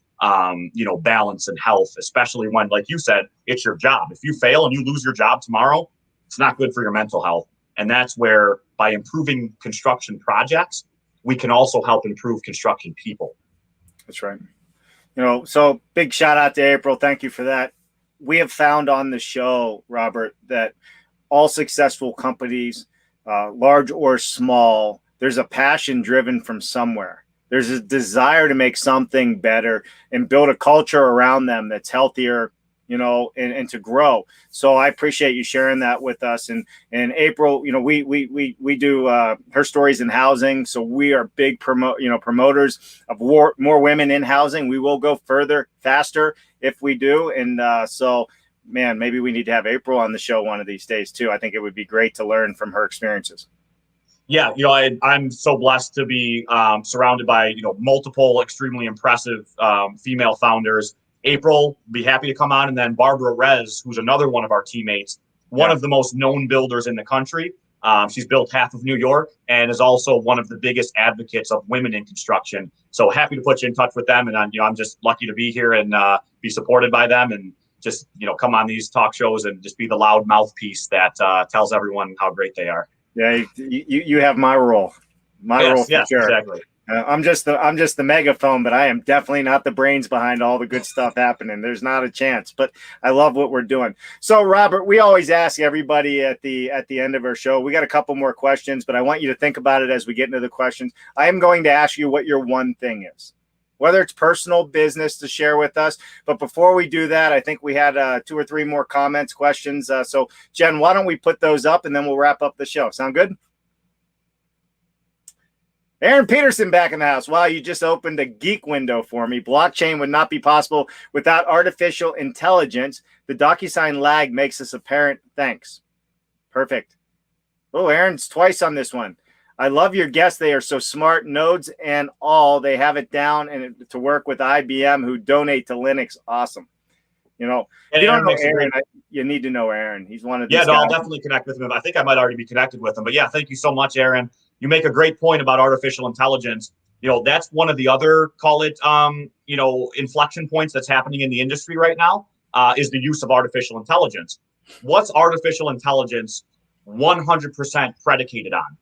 balance and health, especially when, like you said, it's your job. If you fail and you lose your job tomorrow, it's not good for your mental health. And that's where, by improving construction projects, we can also help improve construction people. That's right. So big shout out to April. Thank you for that. We have found on the show, Robert, that all successful companies, large or small, there's a passion driven from somewhere. There's a desire to make something better and build a culture around them that's healthier, and to grow. So I appreciate you sharing that with us. And April, we do her stories in housing. So we are big promoters of more women in housing. We will go further, faster if we do. And so, man, maybe we need to have April on the show one of these days too. I think it would be great to learn from her experiences. Yeah, I'm so blessed to be surrounded by multiple extremely impressive female founders. April, be happy to come on. And then Barbara Rez, who's another one of our teammates, one of the most known builders in the country. She's built half of New York and is also one of the biggest advocates of women in construction. So happy to put you in touch with them. And I'm just lucky to be here and be supported by them, and just, come on these talk shows and just be the loud mouthpiece that tells everyone how great they are. Yeah, you have my role. My role for sure. Exactly. I'm just the megaphone, but I am definitely not the brains behind all the good stuff happening. There's not a chance, but I love what we're doing. So, Robert, we always ask everybody at the end of our show. We got a couple more questions, but I want you to think about it as we get into the questions. I am going to ask you what your one thing is, whether it's personal, business, to share with us. But before we do that, I think we had 2 or 3 more comments, questions. So, Jen, why don't we put those up and then we'll wrap up the show? Sound good? Aaron Peterson back in the house. Wow, you just opened a geek window for me. Blockchain would not be possible without artificial intelligence. The DocuSign lag makes this apparent. Thanks. Perfect. Oh, Aaron's twice on this one. I love your guests. They are so smart. Nodes and all. They have it down and to work with IBM, who donate to Linux. Awesome. If you don't know Aaron, you need to know Aaron. He's one of these guys. I'll definitely connect with him. I think I might already be connected with him. But yeah, thank you so much, Aaron. You make a great point about artificial intelligence. That's one of the other, call it, inflection points that's happening in the industry right now, is the use of artificial intelligence. What's artificial intelligence 100% predicated on?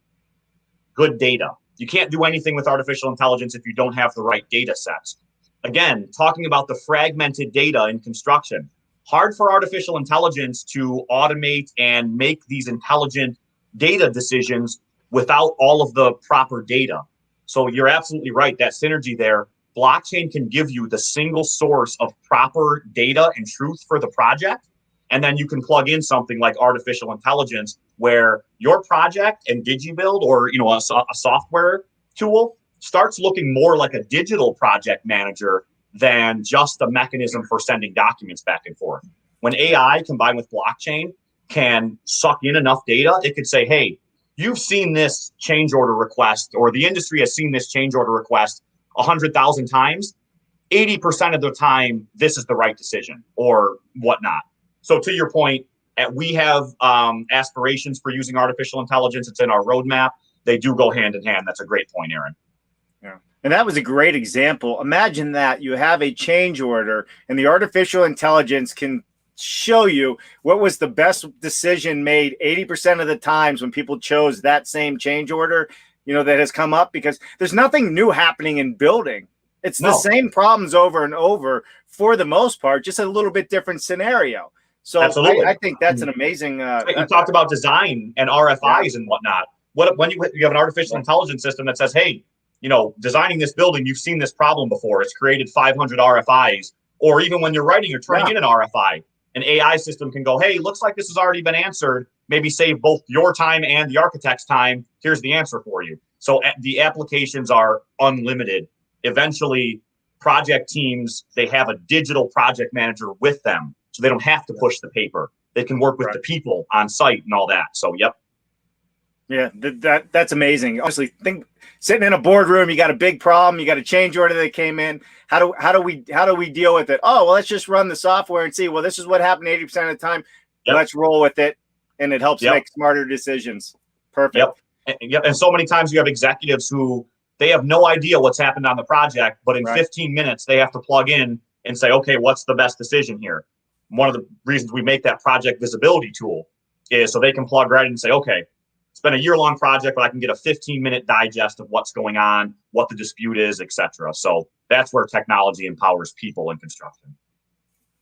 Good data. You can't do anything with artificial intelligence if you don't have the right data sets. Again, talking about the fragmented data in construction, hard for artificial intelligence to automate and make these intelligent data decisions without all of the proper data. So you're absolutely right. That synergy there, blockchain can give you the single source of proper data and truth for the project. And then you can plug in something like artificial intelligence, where your project and Digibuild, or a software tool, starts looking more like a digital project manager than just a mechanism for sending documents back and forth. When AI combined with blockchain can suck in enough data, it could say, hey, you've seen this change order request, or the industry has seen this change order request 100,000 times. 80% of the time, this is the right decision or whatnot. So to your point, we have aspirations for using artificial intelligence. It's in our roadmap. They do go hand in hand. That's a great point, Aaron. Yeah. And that was a great example. Imagine that you have a change order and the artificial intelligence can show you what was the best decision made 80% of the times when people chose that same change order, that has come up, because there's nothing new happening in building. It's the same problems over and over for the most part, just a little bit different scenario. So I think that's an amazing. You talked about design and RFIs and whatnot. When you have an artificial intelligence system that says, hey, designing this building, you've seen this problem before. It's created 500 RFIs. Or even when you're turning in an RFI, an AI system can go, hey, looks like this has already been answered. Maybe save both your time and the architect's time. Here's the answer for you. So the applications are unlimited. Eventually, project teams, they have a digital project manager with them, so they don't have to push the paper. They can work with the people on site and all that. So, yep. Yeah, that's amazing. Honestly, think sitting in a boardroom, you got a big problem, you got a change order that came in. How do we deal with it? Oh, well, let's just run the software and see. Well, this is what happened 80% of the time. Yep. Let's roll with it, and it helps make smarter decisions. Perfect. Yep. And so many times you have executives who they have no idea what's happened on the project, but in 15 minutes they have to plug in and say, okay, what's the best decision here? One of the reasons we make that project visibility tool is so they can plug right in and say, okay, it's been a year-long project, but I can get a 15-minute digest of what's going on, what the dispute is, etc. So that's where technology empowers people in construction.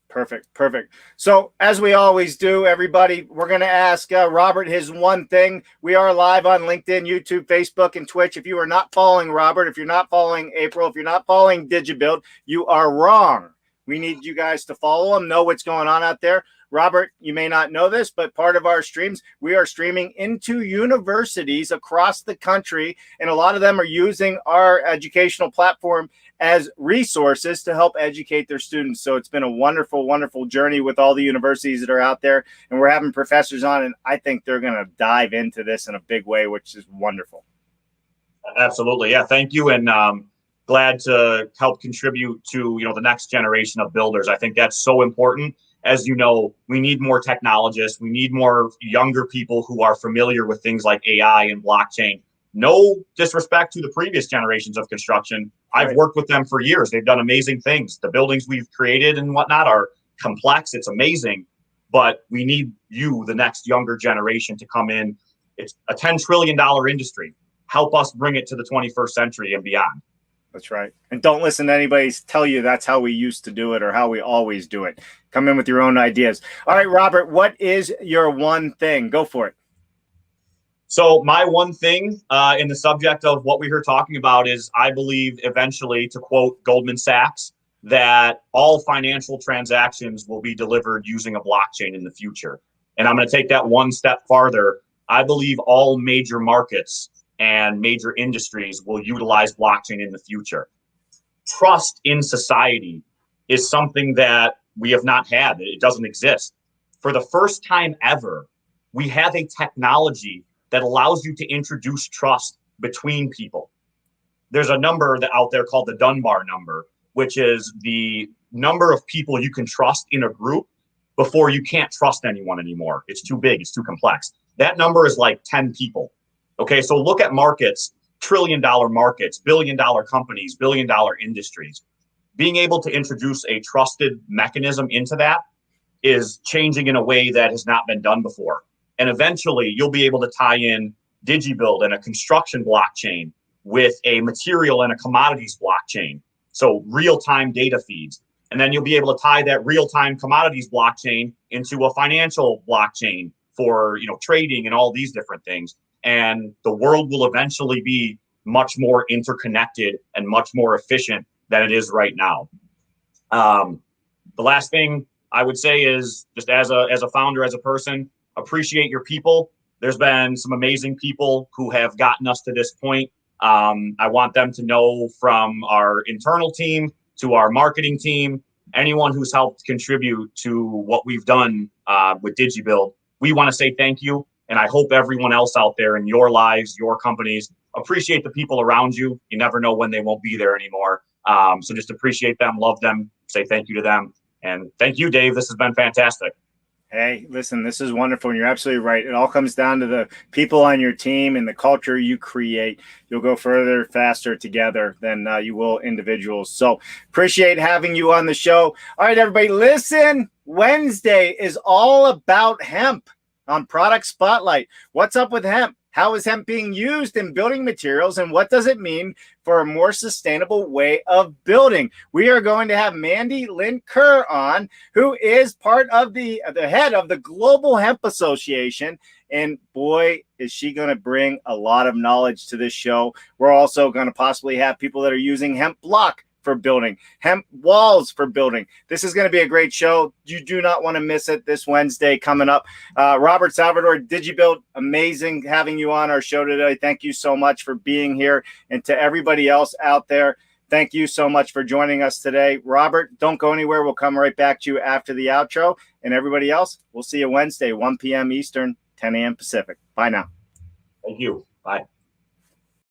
Perfect. So as we always do, everybody, we're going to ask Robert his one thing. We are live on LinkedIn, YouTube, Facebook, and Twitch. If you are not following Robert, if you're not following April, if you're not following Digibuild, you are wrong. We need you guys to follow them, know what's going on out there. Robert, you may not know this, but part of our streams, we are streaming into universities across the country, and a lot of them are using our educational platform as resources to help educate their students. So it's been a wonderful, wonderful journey with all the universities that are out there, and we're having professors on, and I think they're going to dive into this in a big way, which is wonderful. Absolutely. Yeah. Thank you. And glad to help contribute to, the next generation of builders. I think that's so important. As you know, we need more technologists. We need more younger people who are familiar with things like AI and blockchain. No disrespect to the previous generations of construction. I've worked with them for years. They've done amazing things. The buildings we've created and whatnot are complex. It's amazing. But we need you, the next younger generation, to come in. It's a $10 trillion industry. Help us bring it to the 21st century and beyond. That's right. And don't listen to anybody tell you that's how we used to do it or how we always do it. Come in with your own ideas. All right, Robert, what is your one thing? Go for it. So my one thing in the subject of what we were talking about is I believe eventually, to quote Goldman Sachs, that all financial transactions will be delivered using a blockchain in the future. And I'm going to take that one step farther. I believe all major markets and major industries will utilize blockchain in the future. Trust in society is something that we have not had. It doesn't exist. For the first time ever, we have a technology that allows you to introduce trust between people. There's a number out there called the Dunbar number, which is the number of people you can trust in a group before you can't trust anyone anymore. It's too big, it's too complex. That number is like 10 people. Okay, so look at markets, trillion-dollar markets, billion-dollar companies, billion-dollar industries. Being able to introduce a trusted mechanism into that is changing in a way that has not been done before. And eventually, you'll be able to tie in Digibuild and a construction blockchain with a material and a commodities blockchain. So real-time data feeds. And then you'll be able to tie that real-time commodities blockchain into a financial blockchain for, trading and all these different things. And the world will eventually be much more interconnected and much more efficient than it is right now. The last thing I would say is, just as a founder, as a person, appreciate your people. There's been some amazing people who have gotten us to this point. I want them to know, from our internal team to our marketing team, anyone who's helped contribute to what we've done with Digibuild, we want to say thank you. And I hope everyone else out there in your lives, your companies, appreciate the people around you. You never know when they won't be there anymore. So just appreciate them, love them, say thank you to them. And thank you, Dave. This has been fantastic. Hey, listen, this is wonderful. And you're absolutely right. It all comes down to the people on your team and the culture you create. You'll go further, faster together than you will individuals. So appreciate having you on the show. All right, everybody, listen. Wednesday is all about hemp on Product Spotlight. What's up with hemp? How is hemp being used in building materials, and what does it mean for a more sustainable way of building? We are going to have Mandy Lynn Kerr on, who is part of the head of the Global Hemp Association. And boy, is she going to bring a lot of knowledge to this show. We're also going to possibly have people that are using hemp block for building, hemp walls for building. This is going to be a great show. You do not want to miss it this Wednesday coming up. Robert Salvador, Digibuild, amazing having you on our show today. Thank you so much for being here. And to everybody else out there, thank you so much for joining us today. Robert, don't go anywhere. We'll come right back to you after the outro. And everybody else, we'll see you Wednesday, 1 p.m. Eastern, 10 a.m. Pacific. Bye now. Thank you. Bye.